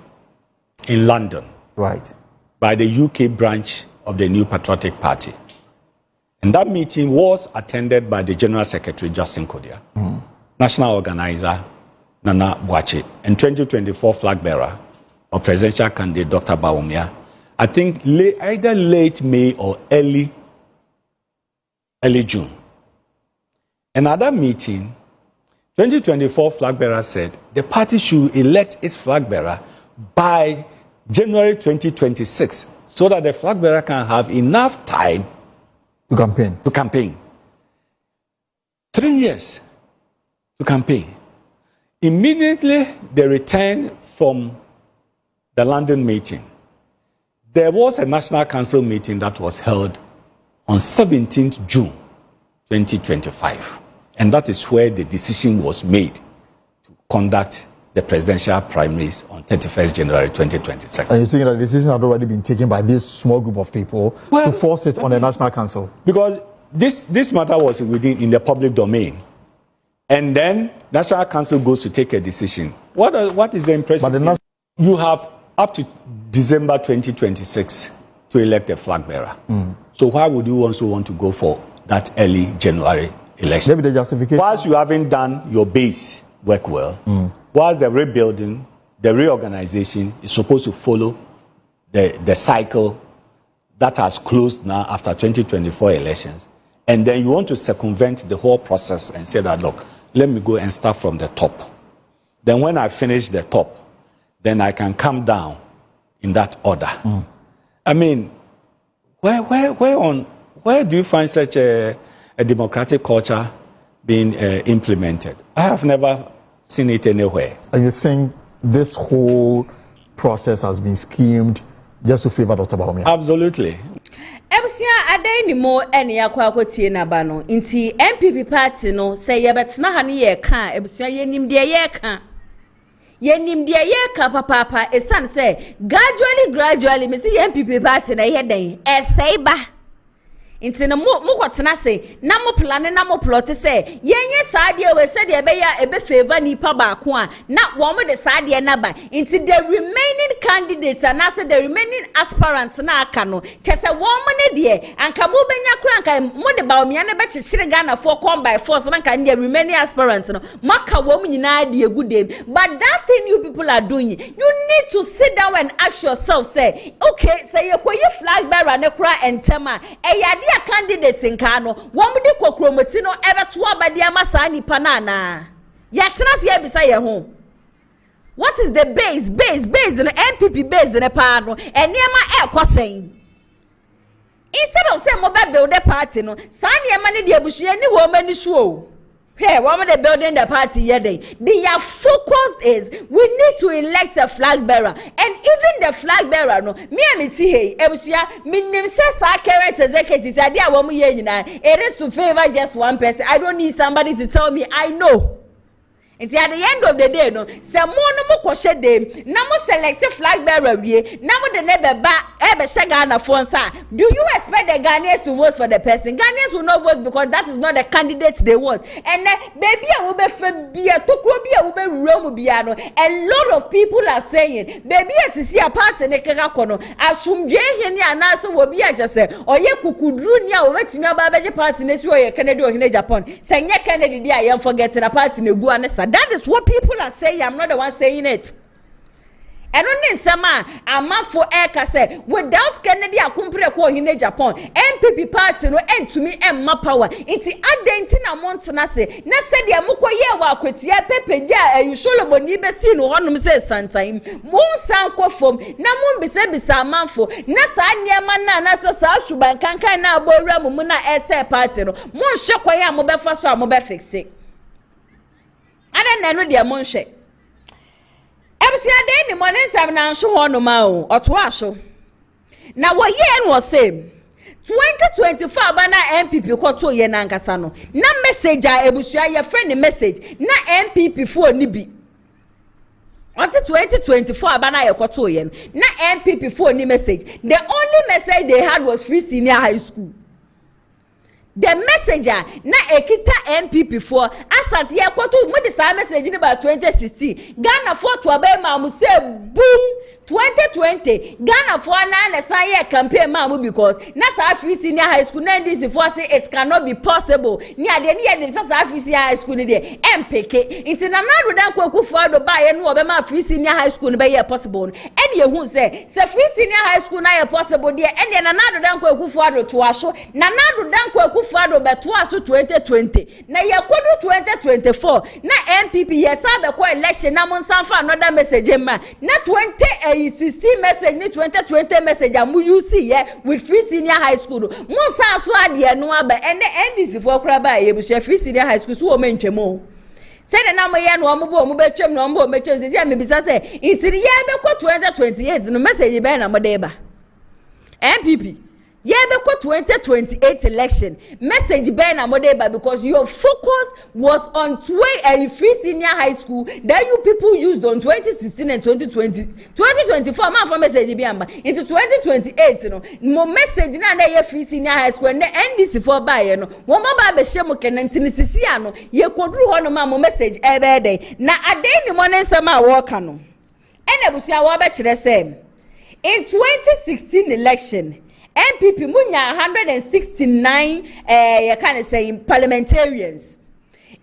in London, right, by the UK branch of the New Patriotic Party, and that meeting was attended by the General Secretary Justin Kodia, National Organizer Nana Boakye, and 2024 flag bearer or presidential candidate Dr. Bawumia. I think either late May or early June. Another meeting, 2024 flag bearer said the party should elect its flag bearer by January 2026 so that the flag bearer can have enough time to campaign. 3 years to campaign. Immediately they returned from the London meeting. There was a National Council meeting that was held on 17th June 2025. And that is where the decision was made to conduct the presidential primaries on 31st January 2026. And you think that the decision had already been taken by this small group of people to force it on the National Council? Because this matter was in the public domain. And then National Council goes to take a decision. What is the impression? You have up to December 2026 to elect a flag bearer. So why would you also want to go for that early January election? Maybe the justification. Whilst you haven't done your base work well, whilst the rebuilding, the reorganization is supposed to follow the cycle that has closed now after 2024 elections, and then you want to circumvent the whole process and say that, look, let me go and start from the top. Then when I finish the top, then I can come down in that order. I mean, where do you find such a democratic culture being implemented? I have never seen it anywhere. And you think this whole process has been schemed just to favor Dr. Bawumia? Absolutely. Ebusia adai ni mo ene yakwa akotie na ba no nti NPP party no say yebetna ha ne ye ka ebusia yenim de ye ka yenim de ye ka papa esan say gradually me see NPP party na ye den esei ba Inti na mo kwatena se na mo plan na mo plot se yenye saade we se de be ya ebe favor nipa ba ko a na wo mo de saade na ba inti the remaining candidates and as the remaining aspirants na aka no chese wo mo ne de anka mo benya kura anka mo de ba omia na be chichire Ghana for come by force na anka the remaining aspirants no maka wo mo nyina de egu dem but that thing you people are doing you need to sit down and ask yourself say okay say you koyi flag bearer ne kura entema e yade a candidate nka no wo mo de kokromoti no ebe to abade amasa nipa na na ya tena se ebisa ye ho. What is the base in the NPP base in the part no enema ekosen instead of say mo be build the party no sa niema ne de abusua ni wo mani so hey what they building the party here their focus is we need to elect a flag bearer and even the flag bearer no me amiti hey abusua minim say sa current executive ade a wo mo ye nyina it is to favor just one person. I don't need somebody to tell me. I know. And at the end of the day, no, some more no more koshe dem. Na mo select flag bearer we. Na mo de nebe ba ebe shagana fonsa. Do you expect the Ghanaians to vote for the person? Ghanaians will not vote because that is not the candidate they want. And baby, I will be febia tokro bi I will be romu biano. A lot of people are saying, baby, as you see a party ne keka kono. Ashumje heni anasa will be just say, oye kukudru nia weti nya ba beje party ne si oye Kennedy or hine Japan. Senye Kennedy dia I am forgetting a party ne gu anesa. That is what people are saying. I'm not the one saying it. And only sama ama for eka say without Kennedy akumpre ko hine Japan NPP party no end to me emma power inti adenti na montana se na se de amokoye wa Akwatia pepeja ayusholo boni be si no honum say santan mo sanko fom na mo bisa amanfo na sa niema na sa suban kankan na abowura mu na ese party no mo hwe koye amobefa so amobefixe ada na no de mo hwe Ebusia de ni money sam na nso ho no ma o oto aso na wo ye no say 2024 ba na NPP kwato ye na nkasa no na message a ebusia ye friend message na NPP fo ni bi once 2024 ba na ye kwato ye na NPP fo ni message the only message they had was free senior high school. The messenger na ekita NPP for asat ye kwato mo de sa message ni ba 2016 Ghana for to abai ma mu say boom 2020 Ghana for na say ye campaign ma mu because na sa free senior high school na this for say it cannot be possible ni ade ni ye sa free senior high school ni de MPK inti na rodan kwaku for do ba ye no obe ma free senior high school ni be ye possible ene ye hu say free senior high school na ye possible de ene na rodan kwaku for do to aso na rodan kwaku Fado beto aso 2020 na yakodu 2024 na NPP yesabe ko election na monsanfa another message ma na 2016 message ni 2020 message amu UC ye with free senior high school monsa so ade no aba ene NDC for kra ba ye bu free senior high school so o mentwemo say na mo ye no omo bo betwem no omo betwem se ya mebisa say intiri ye be ko 2028 no message be na mo de ba NPP Yebeko 2028 election message Ben Amodeba because your focus was on free senior high school that you people used on 2016 and 2020 2024 man for message biamba into 2028 no message na free senior high school and NDC for buy no wo ma ba be hye mo kenantini sisi ano ye koduru ho no ma mo message ebe den na ade ni mo nsema wo ka no ene busia wo ba kire say in 2016 election NPP munya 169 you can say parliamentarians.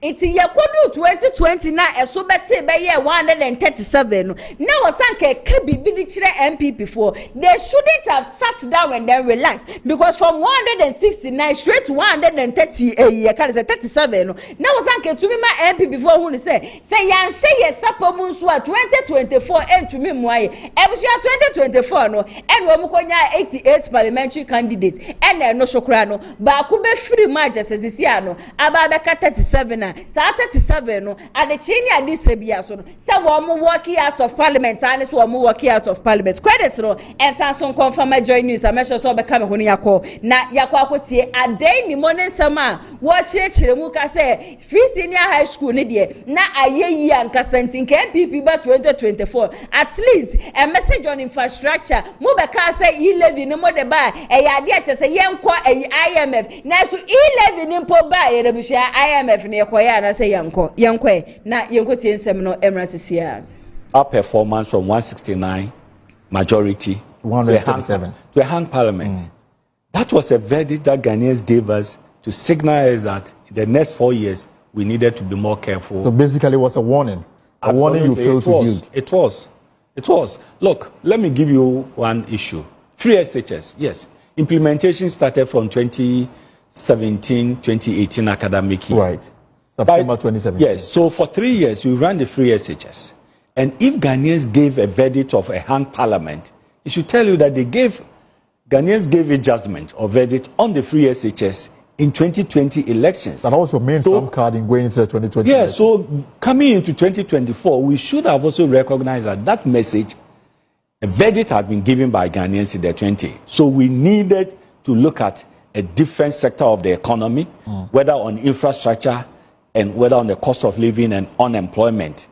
Iti yakodu 2020 na eso bete be ye 137 no. Na wasanke kebibi di chire NPP for. They shouldn't have sat down and then relax because from 169 straight to 130 you can say 37 no. Na wasanke tumi ma NPP for who say yanshe ye sapo mu nso a 2024 entumi mu aye. Ebusia 2024 no en wo mu konya 88 parliamentary candidates en no shokra no ba ku be free ma just sisi ano aba be ka 37 a sa 37 no adechi ni ade sebia so no se wo mo working out of parliament and so wo mo working out of parliament credit no ensa so confirm join news a measure so be ka me ho yakọ na yakọ akotie adan ni mo ne nsam a wo chirechire mu ka se free senior high school ni de na ayeyi ankasa ntinka NPP ba 2024 at least a message on infrastructure mu be ka se e-levy ni mo de ba e ya de che se yenko IMF na so e-levy ni mpo ba ye rebushia IMF ni ekoya na se yenko na yenko tie nsem no emra sisia our performance from 169 majority 137 to a hung parliament. That was a verdict that Ghanaians gave us to signal us that in the next 4 years we needed to be more careful. So basically it was a warning. A warning you failed to yield. It was. Look, let me give you one issue. Free SHS, yes. Implementation started from 2017-2018 academic year. Right. September 2017. Yes. So for 3 years we ran the free SHS. And if Ghanaians gave a verdict of a hung parliament, it should tell you that Ghanaians gave a judgment or verdict on the free SHS in 2020 elections. That also means trump card in going into the 2020 elections. So coming into 2024, we should have also recognized that message, a verdict had been given by Ghanaians in the 20. So we needed to look at a different sector of the economy, whether on infrastructure and whether on the cost of living and unemployment,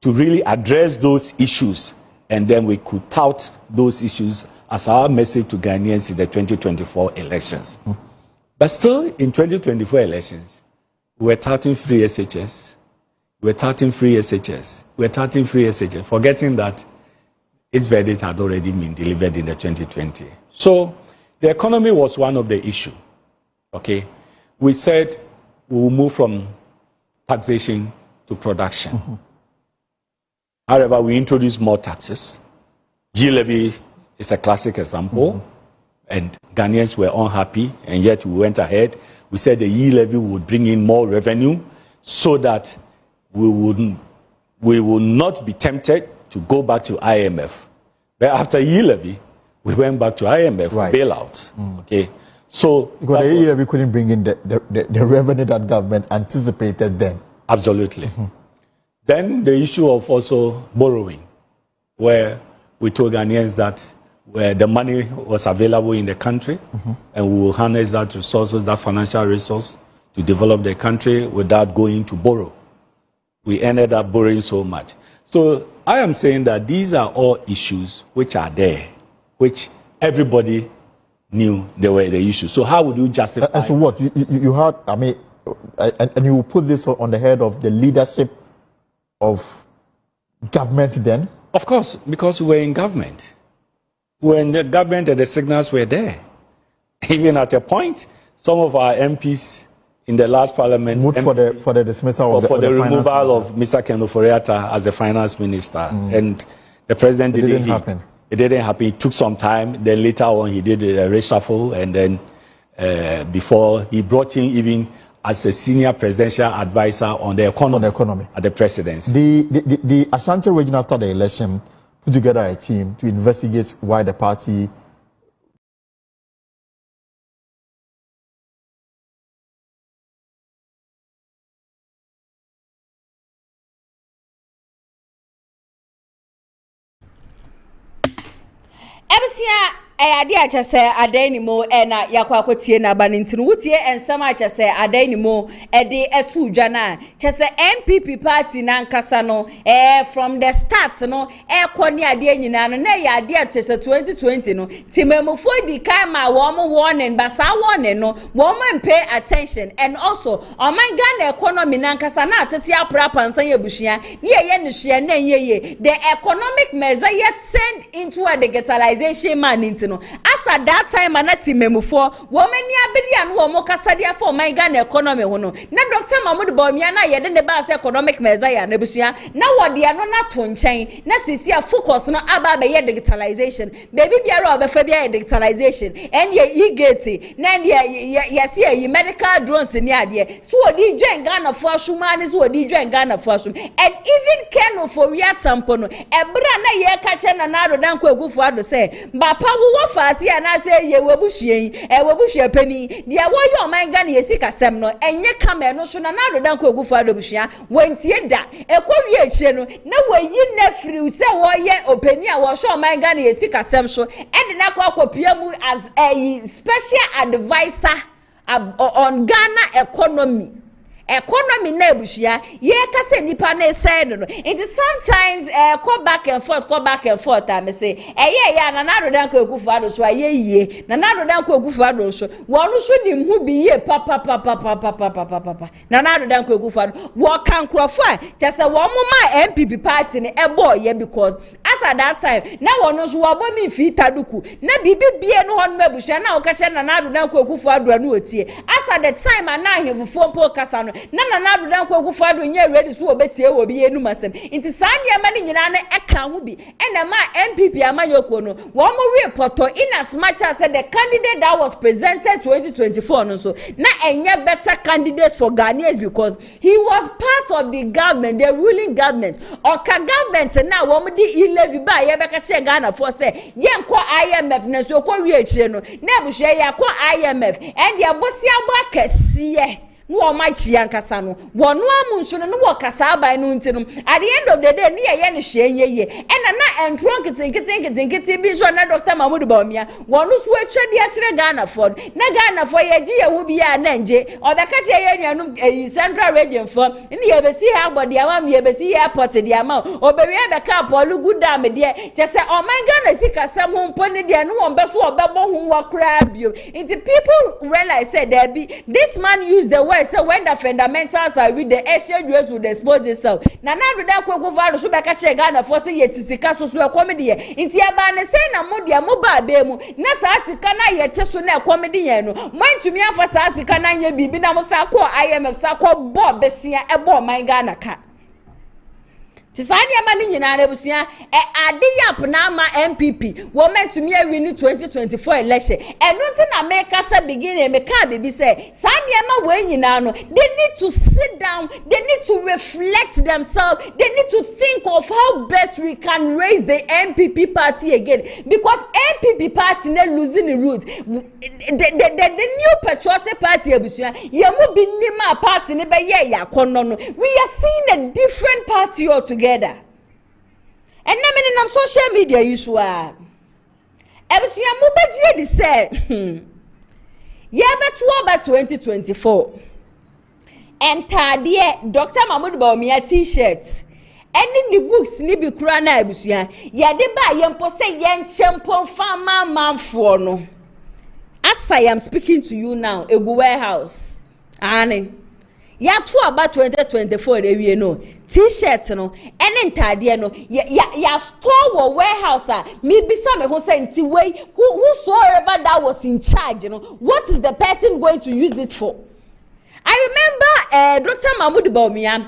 to really address those issues. And then we could tout those issues as our message to Ghanaians in the 2024 elections. But still, in 2024 elections, we were touting free SHS. Forgetting that its verdict had already been delivered in the 2020. So the economy was one of the issues. Okay? We said we will move from taxation to production. However, we introduced more taxes. G-levy is a classic example, and Ghanaians were unhappy, and yet we went ahead. We said the E-levy would bring in more revenue so that we would not be tempted to go back to IMF. But after E-levy, we went back to IMF for bailout. Okay, so because the E-levy couldn't bring in the revenue that government anticipated then. Absolutely. Then the issue of also borrowing, where we told Ghanaians that where the money was available in the country, and we will harness that resources, that financial resource, to develop the country without going to borrow. We ended up borrowing so much. So I am saying that these are all issues which are there, which everybody knew they were the issues. So how would you justify? And so what? You had, I mean, and you put this on the head of the leadership of government then? Of course, because we were in government. We were in the government and the signals were there. Even at a point, some of our MPs in the last parliament moved for the dismissal of the removal of Mr. Ken Ofori-Atta as the finance minister. And the president didn't happen. It didn't happen. It took some time. Then later on, he did a reshuffle. And then before he brought in even as a senior presidential advisor on the economy at the presidency. The Ashanti region after the election put together a team to investigate why the party ade achese adani mo na yakwa akotie na banintinu wutie ensama achese adani mo ede etu dwa na chese NPP party na nkasa no from the start no koni ade nyina no na ya ade achese 2020 no timemufo di kan ma wo mo warning basa warning no wo mo pay attention, and also oman Ghana economy na nkasa na atete apra pansan yebushia ne ye ne hye na yeye the economic measure yet turned into a digitalization man into no as at that time anati memufo wo mani abedi an wo mo kasadia for my Ghana economy ho no na Dr. Mahmoud Bawumia na yede ne ba se economic measure ya na busua na wode ano na to nchen na sisi a focus no aba be ye digitalization baby biara obefa bia digitalization and ye e-gate na yesi ye medical drones ni ade so odi dwen Ghana fo asuma ni so odi dwen Ghana fo asum, and even Ken Ofori-Atta mpo no ebra na ye ka che na ado dan ko egufo ado se bapa wo fast and I say ye webushie penny dia wo yo man Ghana ye sikasem no enye kama no so na do dan ko gufa do bushia wentie da ekwawie achie no na wayi na firi se wo ye opani a wo so man Ghana ye sikasem so and na kwakopia mu as a special advisor on Ghana economy na ebushia ye ka se nipa na said no it is sometimes call back and forth I say ya na do dan ko ekufu ado so ye na do dan ko ekufu ado so wonu so nim hu bi ye papa na do dan ko ekufu ado wo kan krofo a chese wo mo ma NPP party ne ebo ye because as at that time na wonu so wo bo mi fi taduku na bibi bie no hono ebushia na wo ka che na do dan ko ekufu ado na otie as at the time na ahemfo po kasa no na do dan ko gufa do nye ready so obetie wo bi enu masem nti sanye ma ni nyina na eka ho bi ena ma NPP amanyoko no wo mo report in as much as the candidate that was presented 2024 no so na enye better candidates for Ghanaians because he was part of the government, the ruling government oka government na wo mo di 11 ba ye beka che Ghana for say ye nko IMF na so ko wi achire no na ebuhwe ye ko IMF and ye bosia bo akasiye no ma chia nkasa no wono amunso no wo kasa aban no ntinum at the end of the day ne ye ne hye na entron kitinkiti bi so na Dr. Mahmoud Bawumia wono so atwadi akire Ghana for na Ghana for ye gi ye hu bi ya na nje obeka che ye nuanum Central Region for ne ye besi ha body amam ye besi airport di amam obewe beka apolu guda me de che se o man Ghana sikasam ho mponi de no won beso obebo ho wa kra bio into people realize say there be this man used the word say when the fundamentals are with the Asian US will expose itself na do da kwekwu faru so beka che Ghana for say yetisika so comedy ye nti aba ne say na modia mo ba be mu na sa sika na yete so na comedy ye no montumi afa sa sika na nye bibi na mo sa ko IMF sa ko bo besia ebo man Ghana ka tisani amani nyina na busia ade yap na ma NPP wo mentumi awini 2024 election eno nti na make us begin me ka bibi say sani ama we nyina no they need to sit down, they need to reflect themselves, they need to think of how best we can raise the NPP party again because NPP party na losing the root the new patriotic party abusia ye mo bi nima party ne be ye yakono no we are seeing a different party altogether. And na many on social media issue a ebusia mo begie di say ye beto about 2024 entade Dr. Mahmoud Bawumia t-shirt any ni books ni bi kura na ebusia ye de ba ye mpo say ye nchempo fama manfo no as I am speaking to you now egu warehouse ani ya to about 2024 ewie no t-shirt no ene ntade no ya store wo warehouse a me bisa me ho say nti wey whosoever that was in charge no what is the person going to use it for? I remember Dr. Mahmoud Bawumia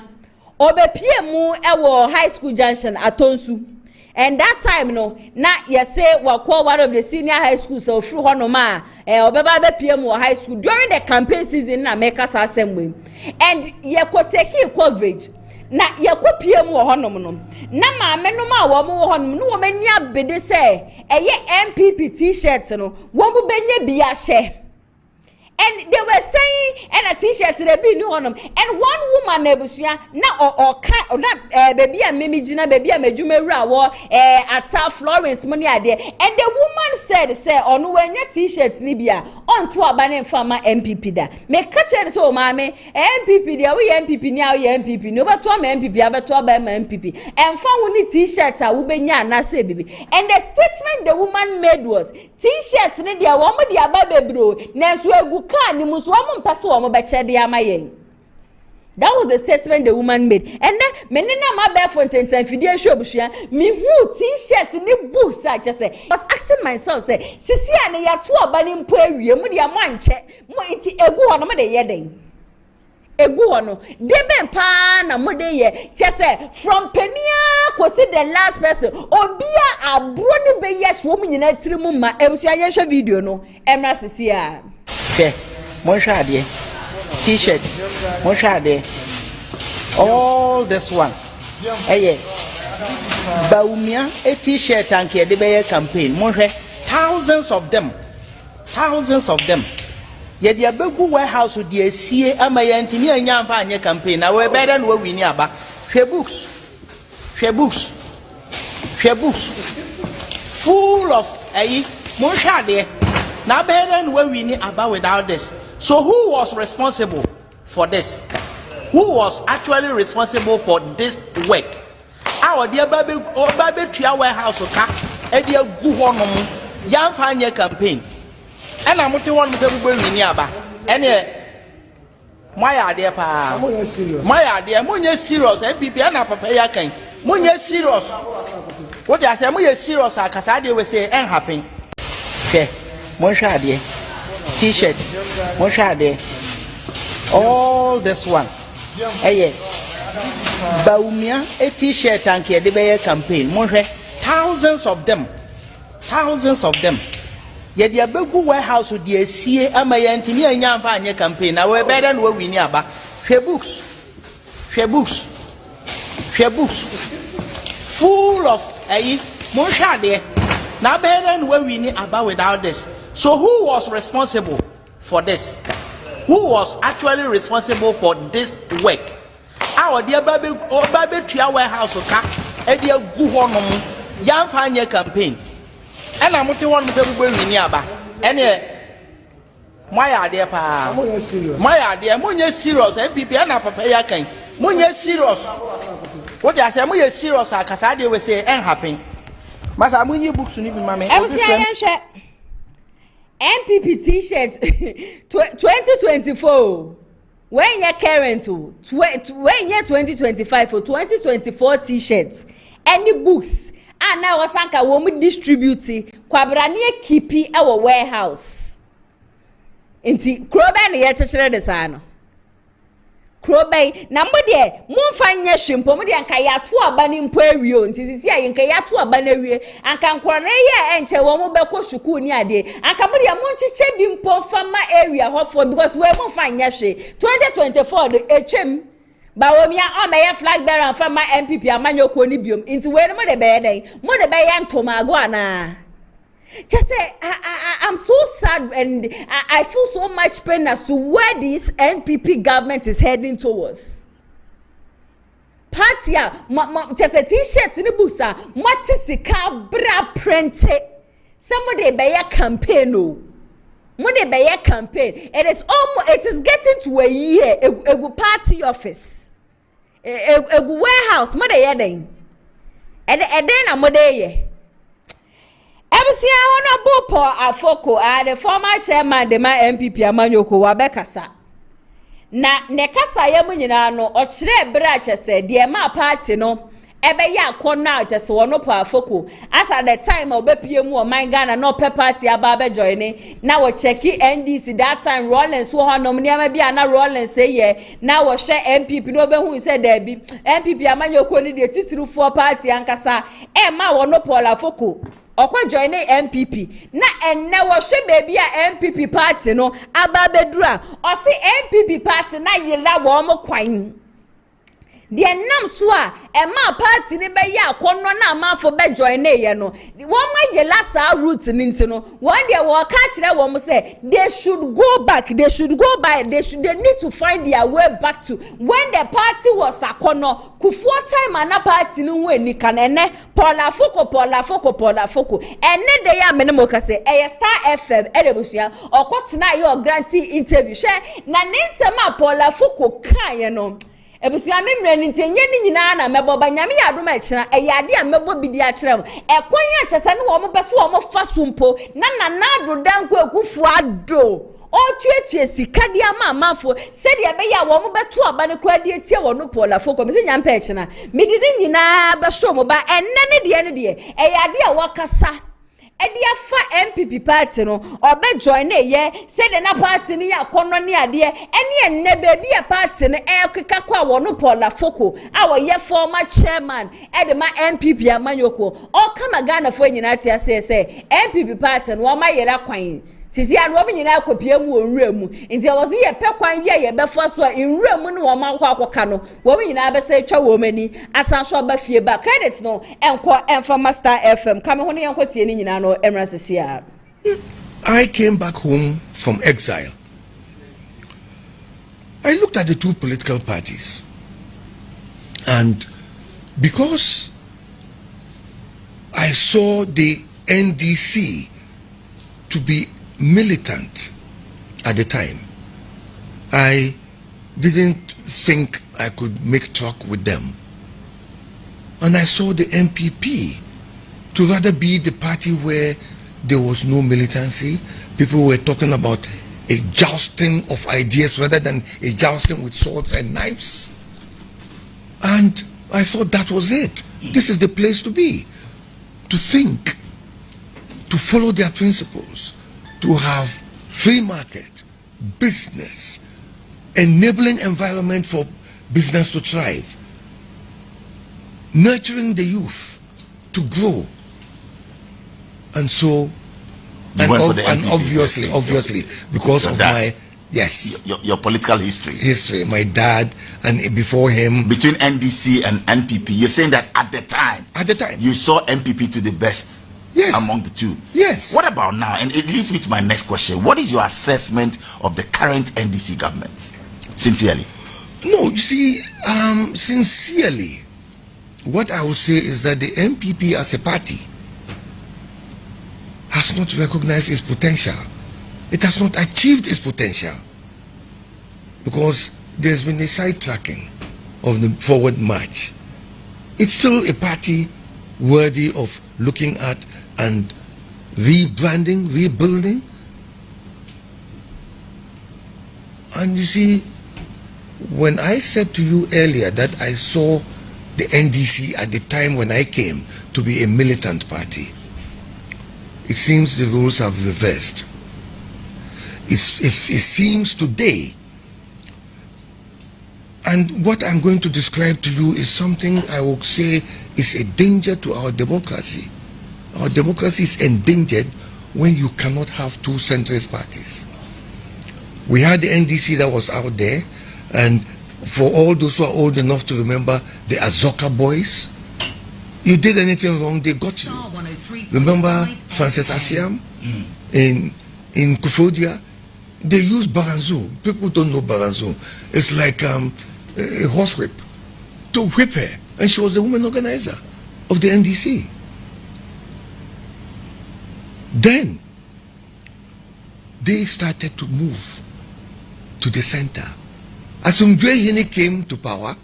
obepie mu ewo high school junction atonsu and that time no na ye say wako one of the senior high schools so through honoma obeba be PM high school during the campaign season na make us assembly and ye ko take coverage na ye ko PM honom no na maame no ma wo mo honom no wo mani abede say eye NPP t-shirt no wo mo benye bi ahye. And they were saying, and a t-shirt to the be new on them. And one woman nebusia na or baby and Mimi Gina baby and Mejumera war at Florence money idea. And the woman said, on when your t-shirt Libya on to a banning farmer MPP da. Make catch it so mammy MPP there we MPP now MPP no but to MPP but to MPP and found one t-shirts are Ubenya na say baby. And the statement the woman made was t-shirts need their woman dia baby bro nesu that was the statement the woman made. And then menina my bare fontaines and video show bushia me who t-shirt ni books I just say was asking myself say sisi ane ya to abani mpo awie mu dia manche mo nti egu hono mo de ye den egu hono debe pa na mo de ye say from penia kosi the last person obia abro ni be yes wo mu nyina tirimu ma ebusia ye hwe video no emra sisi a okay monshade t-shirt monshade all this one Bawumia a t-shirt and de be campaign monhwe thousands of them. Yet the Abeku warehouse with the CA Amayantini and Yampanya campaign. Now we're better than what we need about. Share books. Full of Monshade. Now better than what we need about without this. So who was responsible for this? Who was actually responsible for this work? Our dear baby Tria warehouse a dear Guhonom Yampanya campaign. And I'm not one with everybody in Yaba. And my idea, pa. My idea, Munya serious, NPP, and a papaya can. Munya serious. What I say, Munya serious, because I will say, and happy. Okay, Monshade, T-shirt, Monshade, all this one. Hey, Baumia, a T-shirt, and the Bayer campaign. Monshade, thousands of them. Yet the Abeku warehouse with the CA Amayantini and Yampanya campaign. Now we're better than what we need about. Share books. Full of Monshade. Now better than what we need about without this. So who was responsible for this? Who was actually responsible for this work? Our dear baby Tria warehouse a dear Guhonom Yampanya campaign. And I'm not one with everybody in Yaba. And my idea, pa. My idea, Munya serious, NPP, and a papaya can. Munya serious. What I say, Munya serious, because I will say, and happy. Mas Amunyi books, you need mammy. NPP T-shirt 2024. When you're current to when you're 2025 for 2024 T-shirts, any books. And now wasanka womu distribute kwabranie kipi ewo warehouse. Inti krobe ne ye chechere de sano. Krobe na mbode mumfa nye hwempo mode anka ya to aba ni mpo awio nti sisi ayi nka ya to aba na awie anka nkora ye enche womu beko shuku ni ade anka mode munchiche bi mpo fama area hofo because we mumfa nye hwe 2024 de echem Bawomia omeye flag bearer from my NPP amanyoko ni biom into where mo de be dey mo de be yantoma go ana. Just say I'm so sad and I feel so much pain as to where this NPP government is heading towards. Party just a T-shirt in the busa matisika bra prente somebody be a campaign no. Money by your campaign. It is getting to a year. A party office, a warehouse. Mother yeding, and then a mother ye. MC Honorable Afoko, the former chairman, the my NPP Amanyoko Wabekasa. Na nekasa yamunyina no ochire brache se de ma party no. Ebe ya kona just wono po afoko as at the time obepie mu o man Ghana no pe party aba join na wo check NDC that time Rollins wo honom ne ma bia na Rollins say ye na wo hwe NPP no be hu say da bi NPP amanyoko ni de titirufo party ankasa e ma wono po afoko okwa join NPP na enne wo hwe baby a NPP party no aba bedura o say NPP party na yela wo mo kwan the nam so a ma party ni be ya akono na amafo be join ye no won ma ye lasa route ni ntino one day wo ka kire wo mo say they should go back they need to find their way back to when the party was akono kufuo time ana party ni hu ani kan ene Paula Foko ene de ya me ne mo ka say Star FM edebusia okotena ye grantee interview she na ninsema Paula Foko kan ye no ebusuya memre ni ntenye ni nyina na meboba nyame ya adoma ekira eyade a mebo bidi a kira ekwan ya kyesa ne wo mo beso wo mo fasumpo na ado danko ekufu ado o tuetie sika dia amafo se de be ya wo mo beto aba ne kura de tie wo no Paula Foko me se nyampa ekira medidi nyina be so mo ba enne ne de eyade a wakasa Edia fa NPP party no obe join ye say the na party ni akono ni ade ene enne baby a party no ekeka kwa wono Paula Foko awo ye former chairman de ma NPP amanyoko o kama Ghana fo nyina tia say NPP party no ma yera kwan sisi anu obi nyina akopie mu onwura mu nti e was ye pe kwan ye ye befo so nwura mu no wo ma kwa akoka no wo nyina be se twa wo mani asan so ba fie ba credit no enko enfa master fm kame ho ne enko tie ni nyina no emra sisi a. I came back home from exile. I looked at the two political parties, and because I saw the NDC to be militant at the time, I didn't think I could make talk with them. And I saw the NPP to rather be the party where there was no militancy. People were talking about a jousting of ideas rather than a jousting with swords and knives. And I thought that was it. This is the place to be. To think, to follow their principles, to have free market, business, enabling environment for business to thrive, nurturing the youth to grow. And so, and obviously, because of my, yes, your political history, my dad, and before him, between NDC and NPP, you're saying that at the time, you saw NPP to the best, yes, among the two. Yes. What about now? And it leads me to my next question. What is your assessment of the current NDC government? Sincerely. No, you see, sincerely, what I would say is that the NPP as a party has not recognized its potential. It has not achieved its potential because there's been a sidetracking of the forward march. It's still a party worthy of looking at and rebranding, rebuilding. And you see, when I said to you earlier that I saw the NDC at the time when I came to be a militant party, it seems the roles have reversed. It seems today, and what I'm going to describe to you is something I will say is a danger to our democracy. Our democracy is endangered when you cannot have two centrist parties. We had the NDC that was out there, and for all those who are old enough to remember the Azoka boys, you did anything wrong, they got you. Remember Francis Asiam in Kufodia? They used Baranzu. People don't know Baranzu. It's like a horse whip to whip her. And she was the woman organizer of the NDC. Then they started to move to the center. Asumdwe came to power,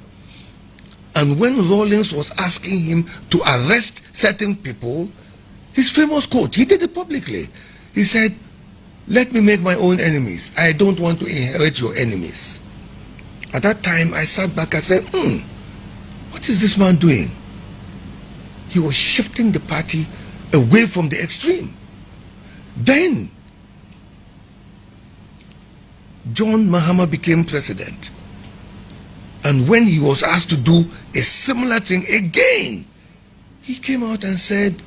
and when Rawlings was asking him to arrest certain people, his famous quote, he did it publicly. He said, "Let me make my own enemies. I don't want to inherit your enemies." At that time, I sat back and said, what is this man doing? He was shifting the party away from the extreme. Then, John Mahama became president. And when he was asked to do a similar thing again, he came out and said,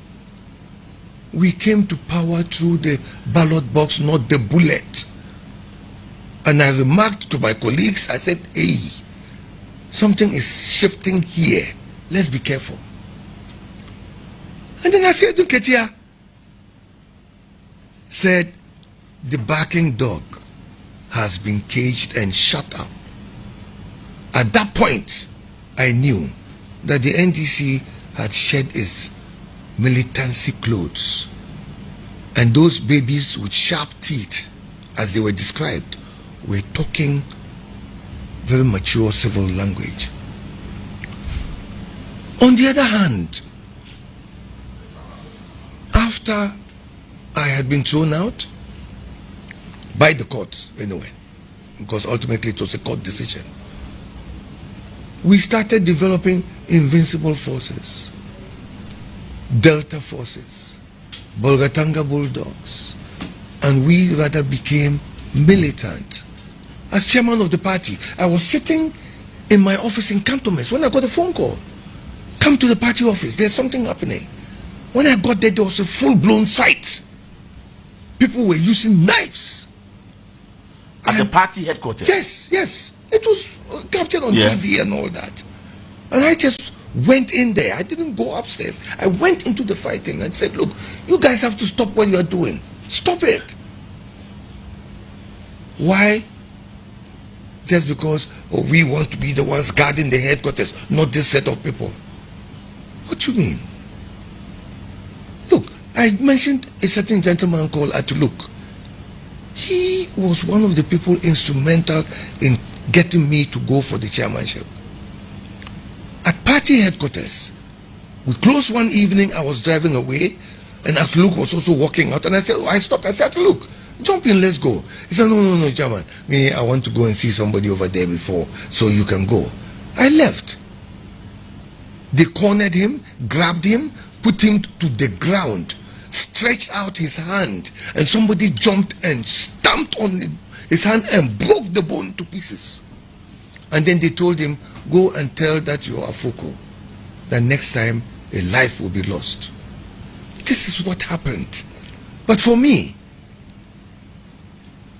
"We came to power through the ballot box, not the bullet." And I remarked to my colleagues, I said, "Hey, something is shifting here. Let's be careful." And then I said, Ketia said, "The barking dog has been caged and shut up." At that point, I knew that the NDC had shed its militancy clothes. And those babies with sharp teeth, as they were described, were talking very mature civil language. On the other hand, after I had been thrown out, by the courts anyway, because ultimately it was a court decision, we started developing invincible forces, Delta forces, Bolgatanga Bulldogs, and we rather became militant. As chairman of the party, I was sitting in my office in Cantonments when I got a phone call. "Come to the party office, there's something happening." When I got there, there was a full-blown fight people were using knives. At the party headquarters? Yes. It was captured on TV and all that. And I just went in there. I didn't go upstairs. I went into the fighting and said, look, you guys have to stop what you're doing. Stop it. Why? Just because we want to be the ones guarding the headquarters, not this set of people. What do you mean? Look, I mentioned a certain gentleman called Atuluk. He was one of the people instrumental in getting me to go for the chairmanship. At party headquarters, we closed one evening. I was driving away, and Atuluk was also walking out. And I said, I stopped. I said, Atuluk, jump in, let's go. He said, no, Chairman. I want to go and see somebody over there before, so you can go. I left. They cornered him, grabbed him, put him to the ground, stretched out his hand, and somebody jumped and stamped on his hand and broke the bone to pieces. And then they told him, go and tell that you are Afoko, that next time a life will be lost. This is what happened. But for me,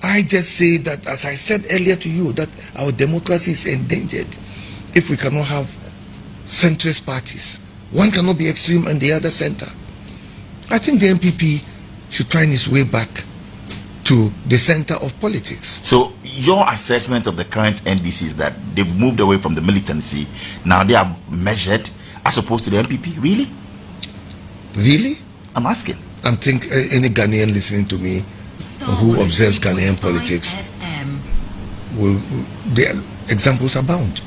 I just say that, as I said earlier to you, that our democracy is endangered if we cannot have centrist parties. One cannot be extreme and the other center. I think the NPP should find its way back to the center of politics. So your assessment of the current NDC is that they've moved away from the militancy. Now they are measured as opposed to the NPP. Really? Really? I'm asking. I think any Ghanaian listening to me who observes Ghanaian politics the examples abound.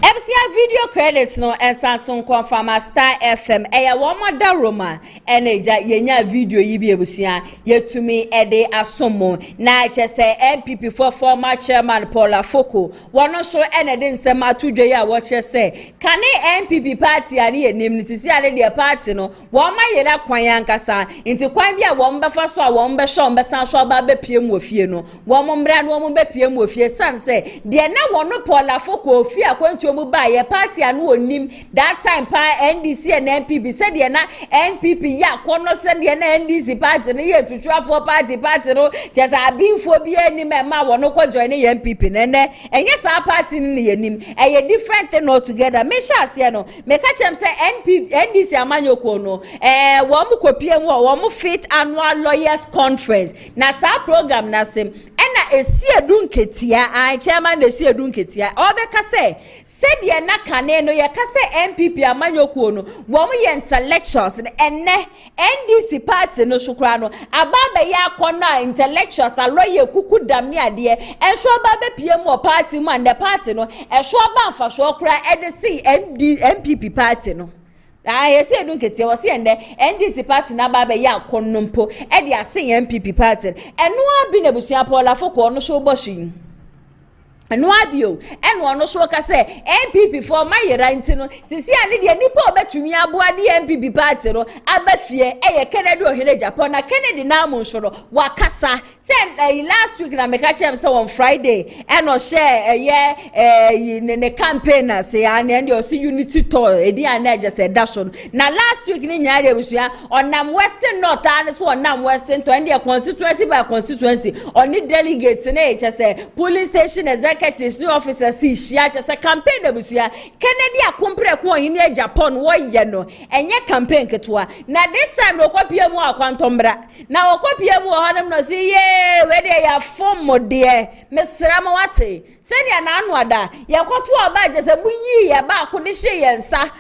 Ebusia video credits no ensanson confirm Star FM eya womoda Roma eneja yenya video yi bi ebusia yetumi ede asomo na chese NPP for former chairman Paul Afoko wono so enede nsem atudwe ya wo chese kane NPP party ani enim nitisi ade de party no wo ma yela kwan yankasa nti kwan bia wo mbefa so a wo mbe sho mbesan so ba bepiem ofie no wo mo mbra no wo mo bepiem ofie san se de na wono Paul Afoko ofie akwantu mu ba ye party anu onim that time pa NDC and NPP said ye na NPP ya kono said ye na NDC party no ye tutuafo party no just abinfo bi anim e ma wono ko join ye NPP nene enye sa party ni ye nim e ye different thing altogether me sha ase no me ka chem say NDC amanyoko no wo mu kopie mu wo mu fit annual lawyers conference na sa program na sem ena esi edunketia an chairman esi edunketia obeka say said ye na kane no ye ka say NPP amanyoko no wo mu ye intellectuals enne NDC party no sukra no ababa ya akona intellectuals aloye kuku dam ne ade enso baba pie mu party mu and the party no enso ba mfa so kra edc NPP party no I say don't get your NDC party na baba ya konnompo e de ase NPP party eno abi na busia Paul Afoko no so boshin eno abio eno no so ka say NPP for my right no sisi ani de nipa obetumi aboa de NPP party no abafie eye Kennedy ohene Japan na Kennedy na amonshoro wakasa say last week na meka chem say on Friday eno share ne campaigner say and o see unity tour edi an just say dashon na last week ni nyaade ebusia onam Western North and so onam Western to and constituency by constituency oni delegates na eche say police station executives new officers see shia just a campaign ebusia Kennedy akompre ko ohene Japan wo ye no enye campaign ketwa na this time no kopie mu akwantombra na okopie mu honam no see ye we dey ya form modie mesra ma wate senia na anu ada ye kwoto oba je se munyi ye ba akode hye ye nsa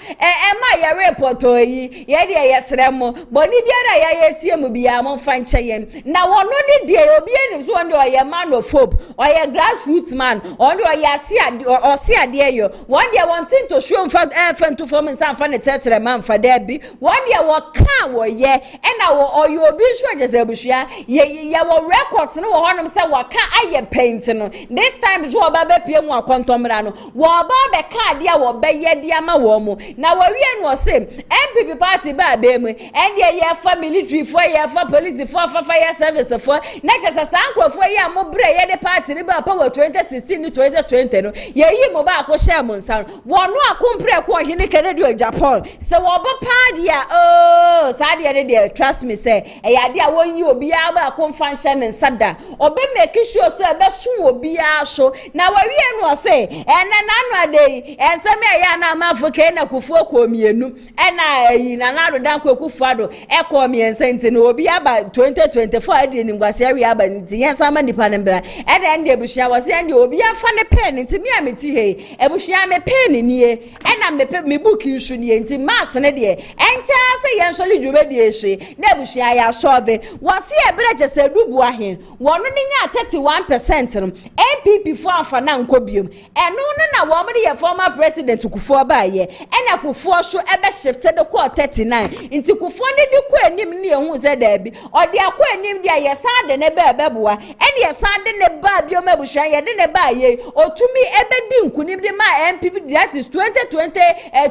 ma ye report oyi ye dey ye sremo boni biara ya ye tie mu bia mo fa nche ye na wono de de obi enim so onde oye man of hope oye grassroots man onde oye ase ade yo one day wanting to show fan to form nsa fa ne tetere man fa da bi one day wo ka wo ye na wo oye obi so je se buhia ye wo records no wo honom se wo ka aye paint no this time jo oba be pie mu akontomra no wo oba be ka de wo be ye de ama wo mu na wo wie no se NPP party ba be mu and ye fa military for ye fa police for fire service for na just sankrofo ye mo bre ye de party ni ba pa wo 2016 2019 ni 2020 no ye yi mo ba ko share mo nsan wono akompre ko hene Canada Japan se wo ba pa dia oh sa dia de trust me say e ya dia won yi obi a ba ko function nsada obe make sure say be sun obi a so na wa wie no say ene na no ade ensem ya na mafuke na kufuo ko mienu ena yi na na rodan ko kufuado e ko miensa nti no obi aba 2024 ade ni ngwase awi aba nti yensa ma nipa ne bra e de ende ebushia wase ende obi afa ne pen nti mi ameti he ebushia me pen nie ena me pe me book isu nie nti mass ne de encha se yenso li dwube de ehwe na ebushia ya shove wase e bra je se dubu ahen wono ne nya 31% no NPP fo afa na nkobiom eno no na wo mo de former president kufuo ba ye ena kufuo so ebe shifted ko 39 nti kufuo ne de ko anim ne ehu se da bi ode akọ anim dia ye sa de ne ba beboa ene ye sa de ne ba bi o mabuhwa ye de ne ba ye otumi ebe di nkunim de ma MPP that is 2020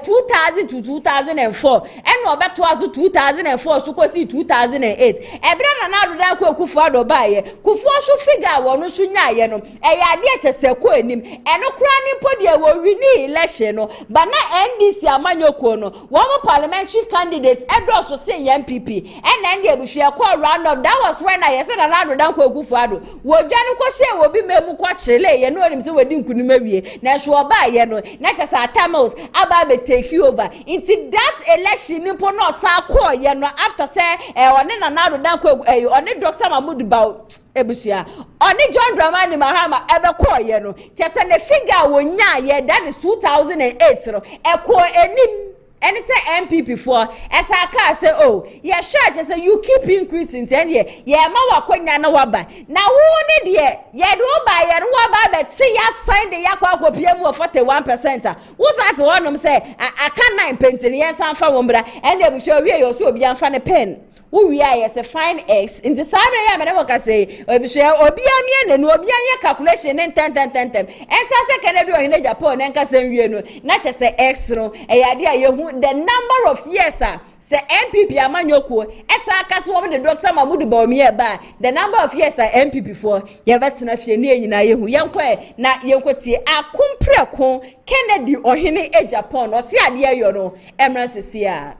2000 to 2004 ena obeto azu 2004 so ko si 2008 ebra na adoda ko kufuo do ba ye kufuo so figure wo no so nya ye no e ya de chese ko anim eno kura ni podi e wo wini election no ba na NDC amanyoko no wo parliamentary candidate edo so say MPP and ndi ebuhia ko round up that was when I said na adoda ko Kufuado wo dwane ko hye wo bi memu ko chele ye no onim se wadi nkunim awie na so oba ye no na chese atamos aba be take over into that election ni po no sa ko ye no after say one na adoda ko one Dr. Mahmoud Baw ebusia oni John Dramani Mahama ebe ko ye no chese ne figure wo nya ye that is 2008 no eko enim any say MPP for esa ka say oh yeah sure just say you keep increasing 10 year yeah ma wakonya na waba na wo ne de ye do ba ye no waba be ti ya sign de yakwa akopia mu 41% wo sa te wonom say aka 9 pentin ye san fa wo mbra ende bu sure wie yo so obi anfa ne pen we are yes a fine X in the same ya me never say obi amie ne no obi anya calculation 10 and say Canada in Japan en ka say wie no na che say X no e ya de yehu the number of years say MPP amanyoko esa aka so the Dr. Mahmoud Baw ba the number of years MPP for ye betena fie ne nyina yehu yenko na yenko tie akompreko Kennedy ohene Japan o se ade ayo no emra sesia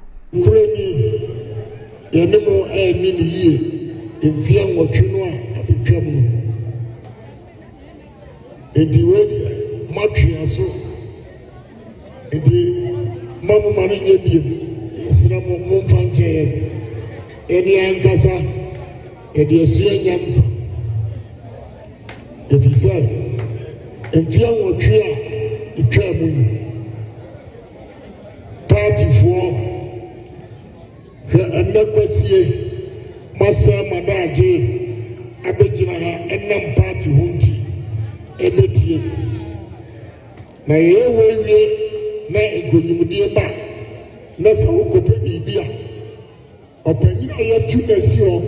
Yenemo nini ye mfia nwotwe a abetwam enti wedi matwe aso enti mamu mane nye biem esra mo mfa nche eni ankasa edi esu nyansa efisa mfia nwotwe a etwam party for Anakwasiye masa madaje abejina ha enam party hunti emetie na yewewe na egonyimudie ba na sa okope bibia opanyina ya tunasi ho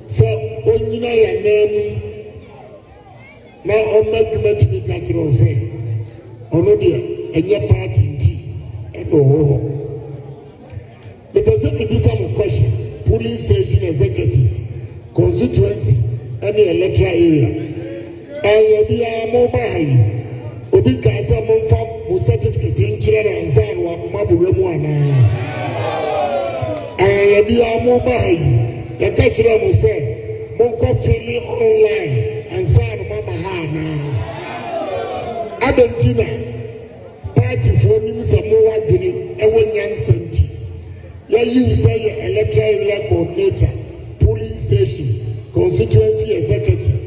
sa onyina ya nem na omadwumatimi ka kire se ono de enye party nti eno ho. Because if it is some question, police station executives, constituency, any electoral area, and be a mobile, Obi Kaza Monfa, who certificate in Chile and Zanwa, Mabuana, and be a mobile, the catcher will say, Monko freely online and Zan Mama Hana. Argentina, party for Minister Moa Guinea, and when Yansanti. You say electoral area coordinator, polling station, constituency executive.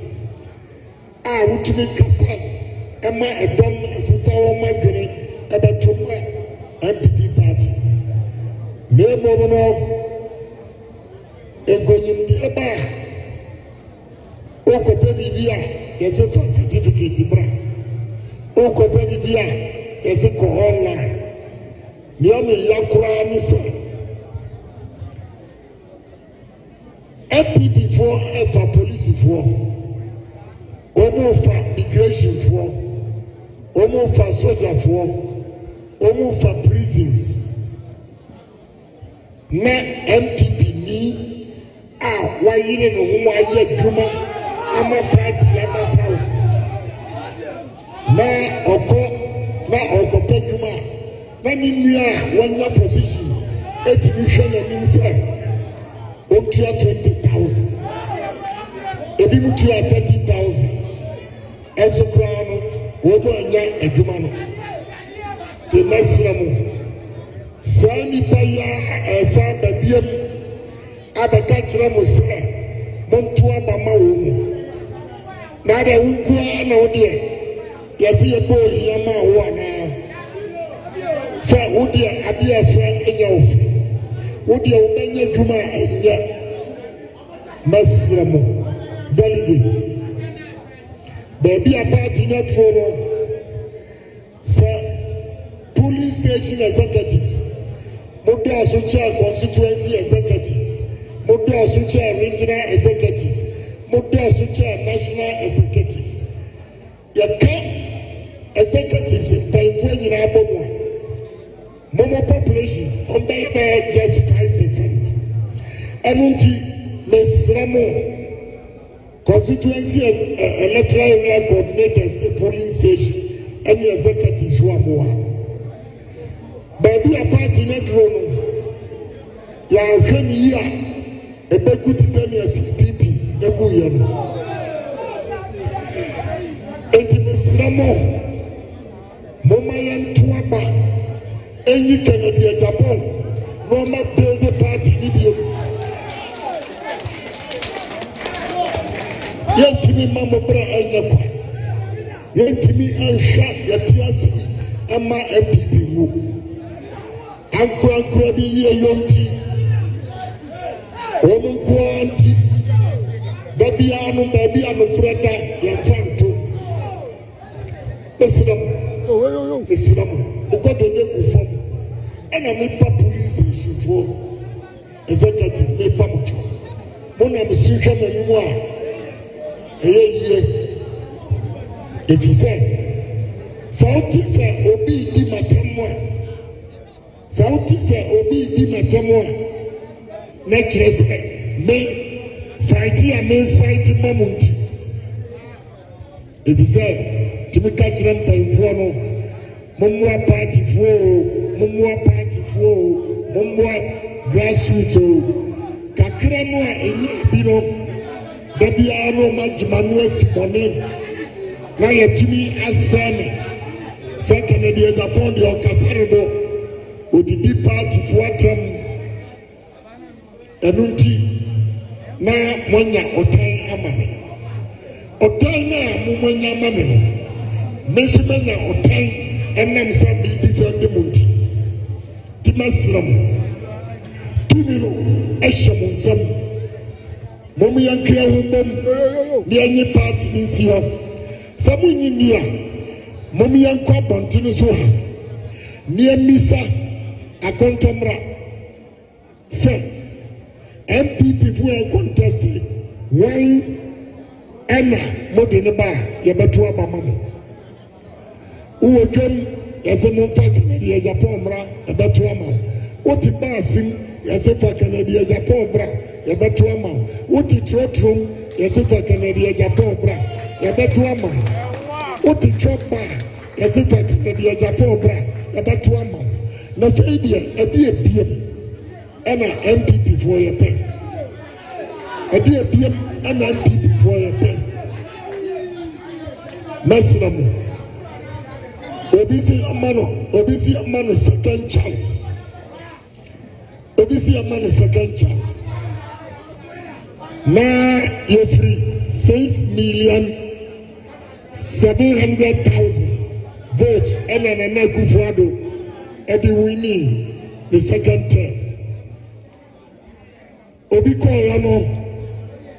Would you make a sign? Am I a dumb assistant of my penny about to my NPP party? No more, a going to a bar. Oko baby beer, there's a certificate, bra. Oko baby beer, there's a co online. Yomi Yakura, Miss. NPP for police for omo for immigration for omo for soldier for omo for prisons na NPP ni wayire no ho aye dwuma ama party ama power na ɔkɔpɛ dwuma na ne nua a wɔnya position ɛtumi hwɛ n'anim sɛ ɔtua 20,000 ebi mu tua 30,000 ɛso koraa no wɔbɔ anya adwuma no te mɛsrɛ mu saa nipa yi a ɛsa babiam abɛka kyerɛ mo sɛ monto aba ma wɔ mu na ada wonkua na wodeɛ yɛse yɛbɔ ohia ma wo anaa sɛ wodeɛ adeɛ ɛfrɛ ɛnyɛ wo fɛ wodeɛ wobɛnya adwuma a ɛnyɛ mɛsrɛ mo delegate baabi a party no aturo no sɛ police station executives modɔɔso kyɛɛ constituency executives modɔɔso kyɛɛ regional executives modɔɔso kyɛɛ national executives yɛka executives mpanyinfoɔ nyinaa bɔ mu a momo population ɔmbɛyɛ just 5%. ɛno nti mesrɛ mo constituency electoral area coordinators the polling station ɛne executives wɔ amoa baabi a party no duro no yɛahwɛ no yi a ɛbɛku te sɛ nea CPP ɛgu yɛ no enti mesrɛ mo momma yɛnto aba ɛnyi Kennedy Japan na ɔma build party no bio yɛntumi ma mo berɛ ɛnyɛ kwa yɛntumi anhwɛ yɛte ase ama NPP mu ankorankora bi yie yɔnti wɔn nkoa nti baabiara no baabi a nokorɛ da yɛmfa nto mesrɛ mo wokɔdɔ nyɛ gu fam ɛna mepa police station foɔ executive mepa mo kyɛ monam so hwɛ m'anim a ɛyɛ yie ɛfiri sɛ sɛ wote sɛ obi di matam a sɛ wote sɛ obi di matam a na kyerɛ sɛ me fighti a memfighti ma mo nti ɛfiri sɛ tumi ka kyerɛ mpanyinfoɔ no mommoa partyfoɔ o mommoa grassroots o kakra no a ɛnyɛ bi no da biara no magyema no asi bɔne na yɛtumi asɛ me sɛ Kennedy Japan deɛ ɔkasa no do odidi partyfoɔ atam ɛno nti na moanya ɔtan ama me ɔtan no a momanya ama me no me nso manya ɔtan ɛnam sɛ biribi fɛ de mo nti nti mɛsrɛ mo tumi no ɛhyɛ mo nsɛm mom yɛnkea ho mmom ne yɛnye party no nsi hɔ sɛ monyi nni a mom yɛnkɔ abɔntene so ha ne yɛmmisa akɔntɔmmra sɛ NPP fo yɛ contest wɔn ɛna mode ne ba a yɛbɛto aba ma mo wowɔ dwam yɛsɛ momfa Kennedy Japan mmra yɛbɛto ama wo wote baasim yɛsɛ fa Kennedy Japan bra yɛbɛto ama wo wote trɔtrom yɛsɛ fa Kennedy Japan bra yɛbɛto ama wo wote twɔba a yɛsɛ fa Kennedy Japan bra yɛbɛto ama wo na fei deɛ ɛde abiem ɛna NPP foɔ yɛpɛ ɛde abiem ɛna NPP foɔ yɛpɛ mɛsrɛ mo obi si ama no second chance na yɛfiri 6,700,000 votes ɛna Nana Akufo-Addo ɛde winning the second term obi kɔɔyɛ no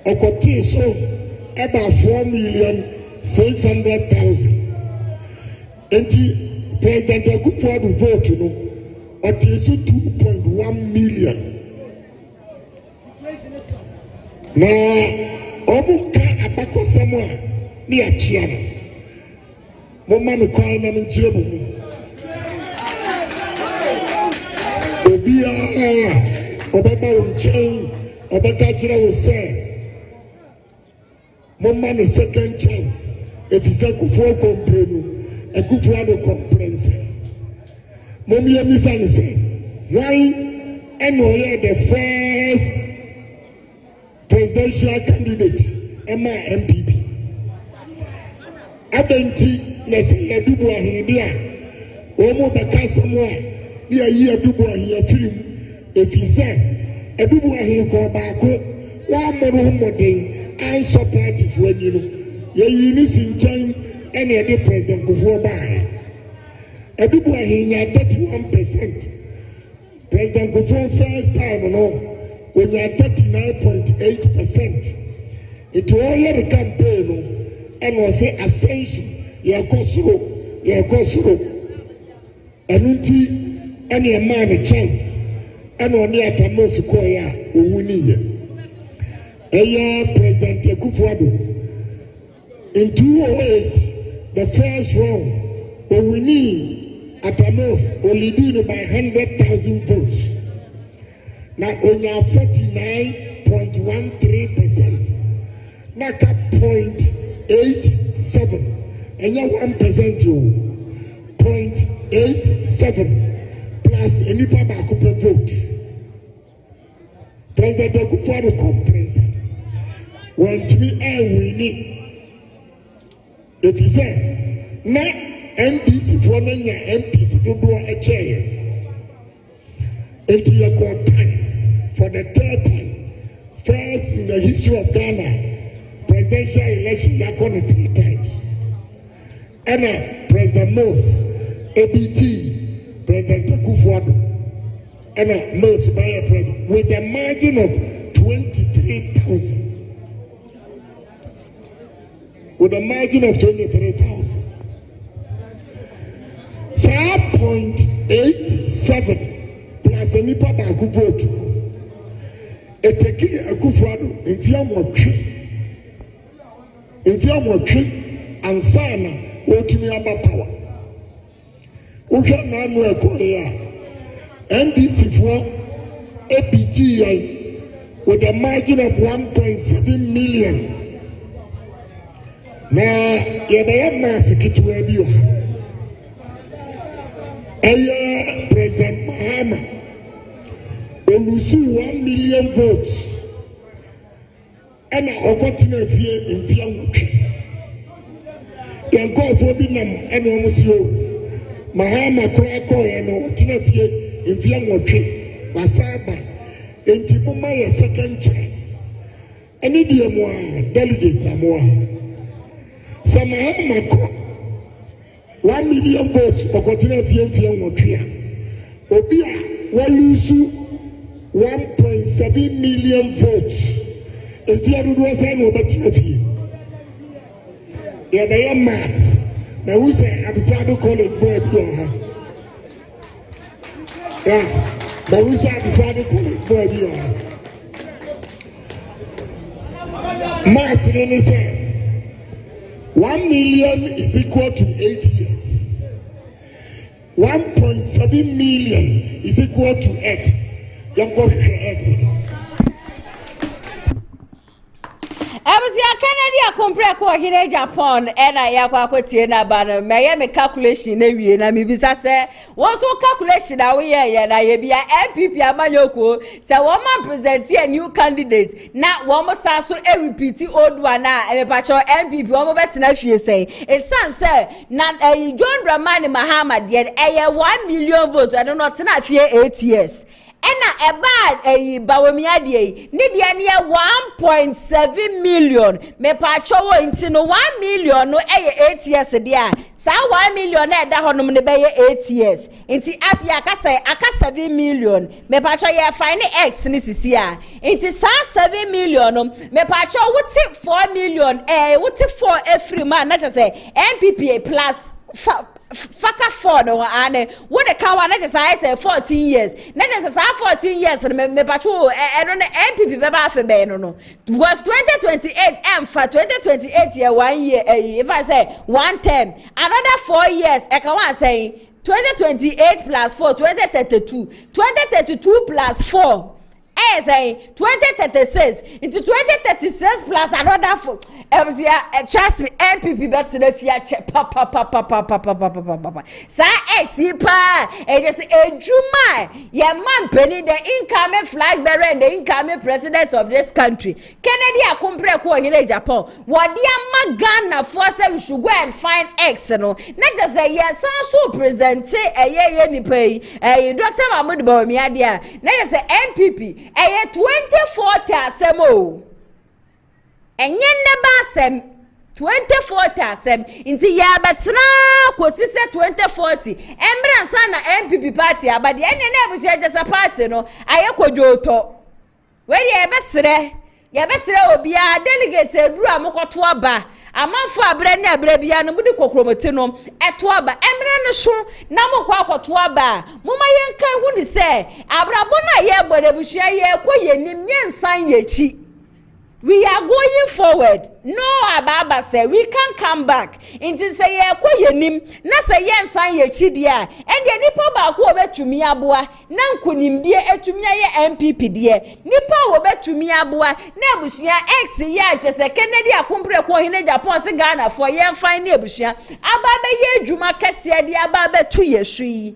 ɔkɔtee so ɛba 4,600,000 enti President Akufo-Addo vote no ɔtee so 2.1 million na ɔmo ka abakɔsɛm a ne yɛakyea no momma me kwan na menkyerɛ mo mu obiara ɔbɛba wo nkyɛn ɔbɛka kyerɛ wo sɛ momma no second chance ɛfiri sɛ Kufuor kɔmprɛ no Akufo-Addo complaints. Mommy Emisan say, why NOA the first presidential candidate, Emma NPP. Adenti na say Adubu Ahidia, Omo Baka somewhere, near year Adubu Ahia film. If he said, Adubu Ahia ko baako, one more modern, I support it when you know. Ye missing time, any other president go by. Adubu Ahia 31%. President Kufuor first time no, when you are 39.8%. It will only campaign no, and was say ascension, your Kosuro, and until any man a chance, and on the Atamos Koya, Uwuni. President Kufuor in 2008, the first round, Uwuni. At the most, only did by 100,000 votes. Now, only 49.13%. Now, 0.87. And you 1% you 0.87 plus any papa could vote. President Akwatia complains when to me winning. If he said, now. NPC for NPC to do a chair into your court time for the third time. First in the history of Ghana, presidential election, you are going 3 times. And President Mos, ABT, President Akufo-Addo, and Mos by a president with a margin of 23,000. With a margin of 23,000. 0.87 plus any papa who vote. It take a Akufo-Addo if you want and sana what to me about power. Uja Nanu Korea NDC for APTA with a margin of 1.7 million. Now, you have massive to a President Mahama will 1 million votes and I continue here in Fiamuki. Can call for Binam and almost you. Mahama Krako and continue in Fiamuki, Wasaba, and Tipumaya second choice. Any dear more delegates are more. So Mahama 1 million votes for continue Fiamuki. Obia will lose 1.7 million votes. If you do the same, but you yeah, they are maths. Now, who say I decided to call it boy? Yeah, but who say I decided to call it boy? Maths, they say 1 million is equal to 8 years. 1.7 million is equal to X. Abusia Kennedy akompre ko hire Japan na ya kwa Akwatia na ba na me calculation na wie na me bisa se won so calculation na we ye na ye bia NPP amanyoko se won man present a new candidate na won mo sa so e repeat old one na e pa cho NPP won mo betena hwie se e san se na John Dramani Mahama de 1 million vote I don't know na hwie 8 years. Ena bad bawomia de ni de ne 1.7 million me pa chowo nti no 1 million no 8 years de a sa 1 million na da honom ne be 8 years nti afia aka 7 million me pa cho ye fine x ni sisi a nti sa 7 million no me pa cho wuti 4 million wuti 4 every man na say NPP plus Faka 4 no ane what the car na just say 14 years na just say 14 years me patrol no NPP be ba fe be no was 2028 and for 2028 year 1 year if I say 1 term another 4 years I can want say 2028 plus 4 2032 plus 4 say 2036 into 2036 plus another for trust me NPP better the future papa sa exipa e just ejuma ye man penny the incoming flag bearer and the incoming president of this country Kennedy Akumpre ko here Japan what dia magana for say we should go and find X no not just say yes so present ye ni pay Dr. Mahmoud Bawumia dia na say NPP 2040 asemo enye neba asem 2040 asem inti ya betna kosi se 2040 embra sana NPP party abade ene na ebusu ejesa party no ayekodwoto we ye besre obi a delegate eduru amokoto aba amanfo abre ne abre bia no mudi kokromote no eto aba emre ne so na mokwa akoto aba moma yenkan hu ni se abrabo na ye bodebusu ye koyenim nyensan yechi. We are going forward. No, Ababa say we can come back. Into say ye koyenim na say yensan ye chidia. And ye nipa ba ko obetumi aboa na nkonim die etumi ye NPP die. Nipa obetumi aboa na abusua X ye agese Kennedy Akumpre ko hine Japan se Ghana for ye fan na abusua. Ababa ye adwuma kese die ababa tu ye hwi.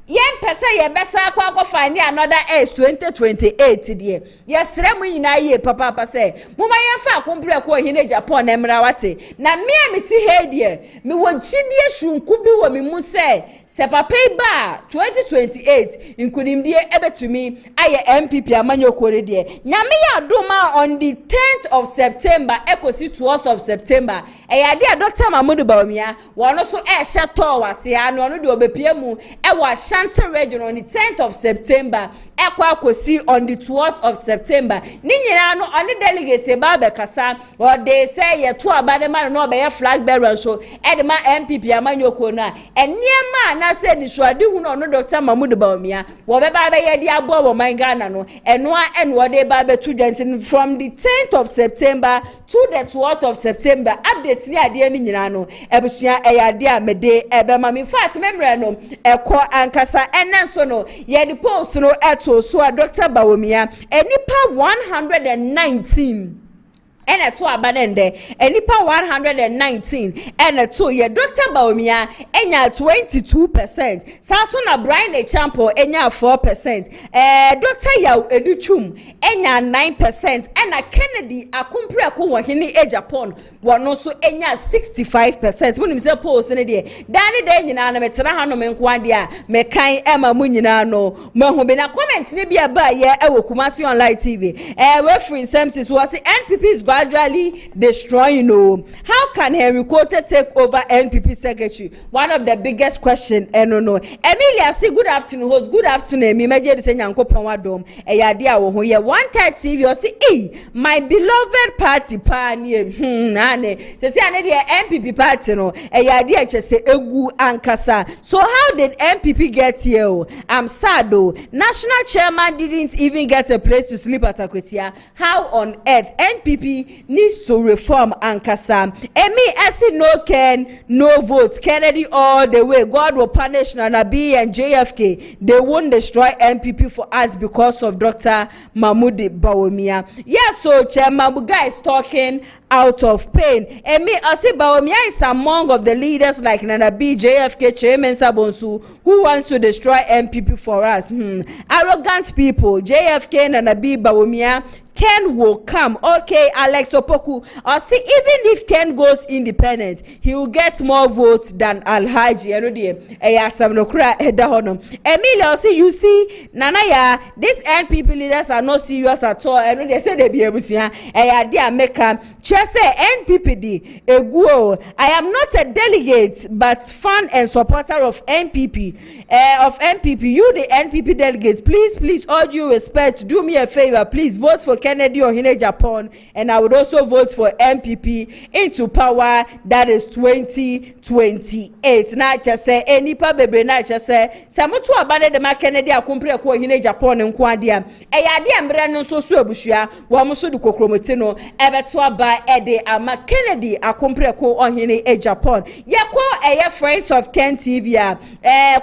Yen pese ye besa akwa find another S 2028 die yesre mu nyina ye papa say muma ye fa Akumpre ko hine Japan emra wate na me amiti he die me wo gidie shunku bi wo me mu se papa ba 2028 inkunim die ebetumi aye NPP amanyo kore die nyame ya doma on the 10th of September ekosi 12th of September ya dia Dr. Mahmoud Bawumia wono so hye to wase anu ono de obepie mu wa region on the 10th of September ekwakosi on the 12th of September ni nyina no on the delegate ba be kasa or they say ye to abade man no be ye flag bearer so edema NPP amanyoko na eniema na say ni suade hu no Dr. Mahmoud Bawumia wo be ba be ye di abo wo man Ghana no enoa enwo de ba be to from the 10th of September to the 12th of September update ni ade ni nyina no ebusua eyade amede ebe ma me fact memre no ekọ ankasa enen so no ye the post no eto so Dr. Bawumia enipa 119 ene to abanende enipa 119 ene to ye Dr. Bawumia enya 22% saso na Brian Echampo enya 4% Dr. Yaw Educhum enya 9% ena Kennedy Akumpre ko wo hene Japan wono so enya 65% munim se post ne de dani de nyina na metena ha no menko ade a mekan ema mu nyina no mahu be na comment ne bia ba ye ewo Kumasi Online TV referee Samsis was NPP is gradually destroying how can Henry Kote take over NPP secretary? One of the biggest question no Emilia say good afternoon host good afternoon me meje de Nyankopon wadom eyade a wo ho ye 130 TV you say my beloved party pa ne say ane de NPP party no eyade a chese egu ankasa. So how did NPP get here? I'm sad though. National chairman didn't even get a place to sleep at Akwatia. How on earth NPP needs to reform ankasa? Emi esi no can no vote Kennedy all the way. God will punish Nana B and JFK. They won't destroy NPP for us because of Dr. Mahmoud Bawumia. Yes, so Chairman Buga is talking out of pain. Emi Asi Bawumia is among of the leaders like Nana B, JFK, Chairman Sabonsu, who wants to destroy NPP for us. Arrogant people. JFK, Nana B, Bawumia. Ken will come. Okay, Alex Opoku. Or see, even if Ken goes independent, he will get more votes than Alhaji. Emilia, see, you see, Nanaya, these NPP leaders are not serious at all. And they say they be able to say NPPD, I am not a delegate, but fan and supporter of NPP. You, the NPP delegates, please, all due respect, do me a favor, please vote for Ken Kennedy Ohine Japan, and I would also vote for NPP into power. That is 2028. Na just say any bebre na just say samutu abane de ma Kennedy akompre ko Ohine Japan nko ade eyade embre no so abusua wo mo so de kokromoti no ebeto aba ede ama Kennedy akompre ko Ohine Japan yeko eye Friends of Ken TV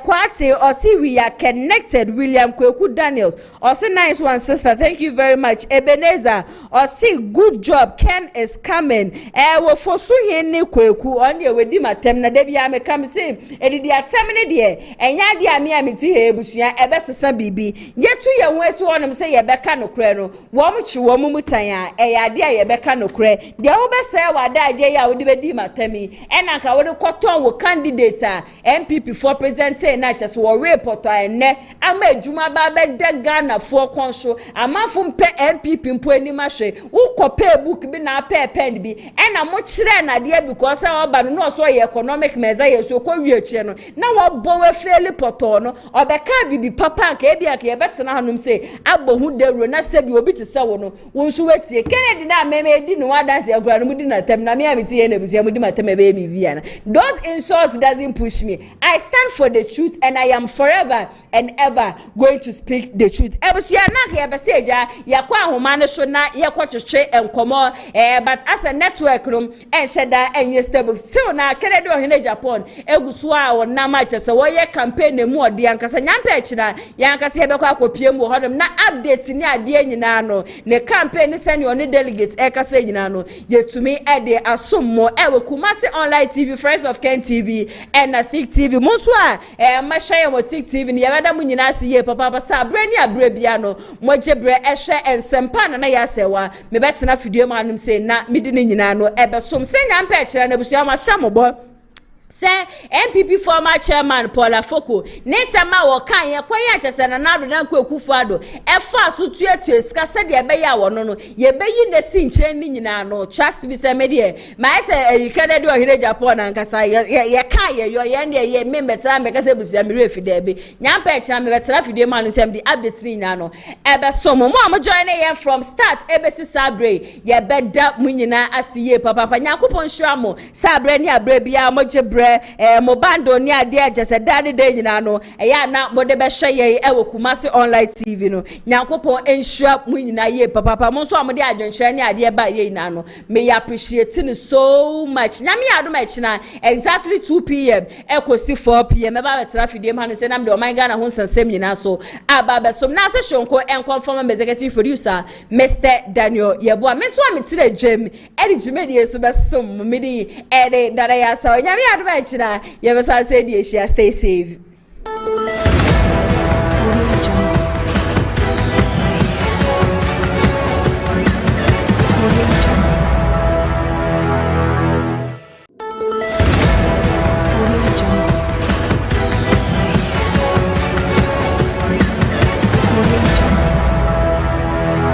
Kwate osi we are connected. William Kweku Daniels osi nice one sister, thank you very much. Ebenezer osi good job, Ken is coming. We fosu hini Kweku onye we di matem na debi ame kam say edidi atem ne de enya de ame amiti he busua ebe sesa bibi yetu ye wesi wonom say ye beka no kre no wo mo chi wo mo mutan a eyade a ye beka no kre de wo be say wada aje ya wo di be di matami ena ka wo de koton wo candidate NPP for president na chese wo report ene ama adwuma ba be de Ghana for konso amafo mpe NPP mpo anima hwe wo kope book bi na pe pen bi ena mo kire na de because oba no so ye economic measure ye so ko wiechie no na wo bo we feli poto no obeka bibi papa ka ebia ka ye betena hanum say abohu dewro na se bi obi te se wo no wo nso wetie Kennedy na meme di no wadanse agura no mudi na tem na me amiti ye na busia mudi matem be mi bia na those insults doesn't push me. I stand for the truth and I am forever and ever going to speak the truth. Ebusia na ka ye be stage ya kwa ahoma no so na ye kwotwetwe enkomo but as a network room and sheda enye stable still na Kennedy Ohine Japan egusu a wona ma chese wo ye campaign emu odi ankasa nyampa ekira ya ankasa ye be kwa akopiem wo hodom na update ni ade nyina no ne campaign ni send on delegate ekasa nyina no yetumi ede asommo ewe Kumasi online TV, Friends of Ken TV and Thick TV monswa mashaye mo Thick TV ni yabada mu nyina asiye papa sabre ni abre bia no mojebre ehwe ensempa na ya sewa me betena fidie ma anum se na midi ni nyina no ebesom se nyampa ekira na busia ma shamobo say NPP former chairman Paul Afoko nesema wo kan ye kwanya chese na nado na Kweku ado efa so tuetue ska se de be ya wo no ye beyi ne si nche ni nyina no trust be say me de ma say Kennedy Ohine Japan na nkasa ye kan ye yo ye ne ye me betra me kasa busia me refi de be nyampa e kira me betra fidie man sem the update ni nyina no ebe so mo am join ye from start ebe si sabre ye beda mu nyina asiye papa nyakopon hwa mo sabre ni abre bia mo jebre mo bando ni ade agese dade de nyina no eya na mo de be hwe ye ewo Kumasi online TV no nyankopon enhua mu nyina ye papa mo so amode adwenhwe ni ade ba ye nyina no me appreciate it so much nyame adom ekina exactly 2 p.m. ekosi 4 p.m. eba betra fidie ma no se nam de o man Ghana ho nsensem nyina so aba besom na se shonko enconfirm executive producer Mr. Daniel Yeboa me so ametire dwem edi jimedie so besom me di ede dada ya sa nyame adom ekina ye be sa say die share stay safe. Audio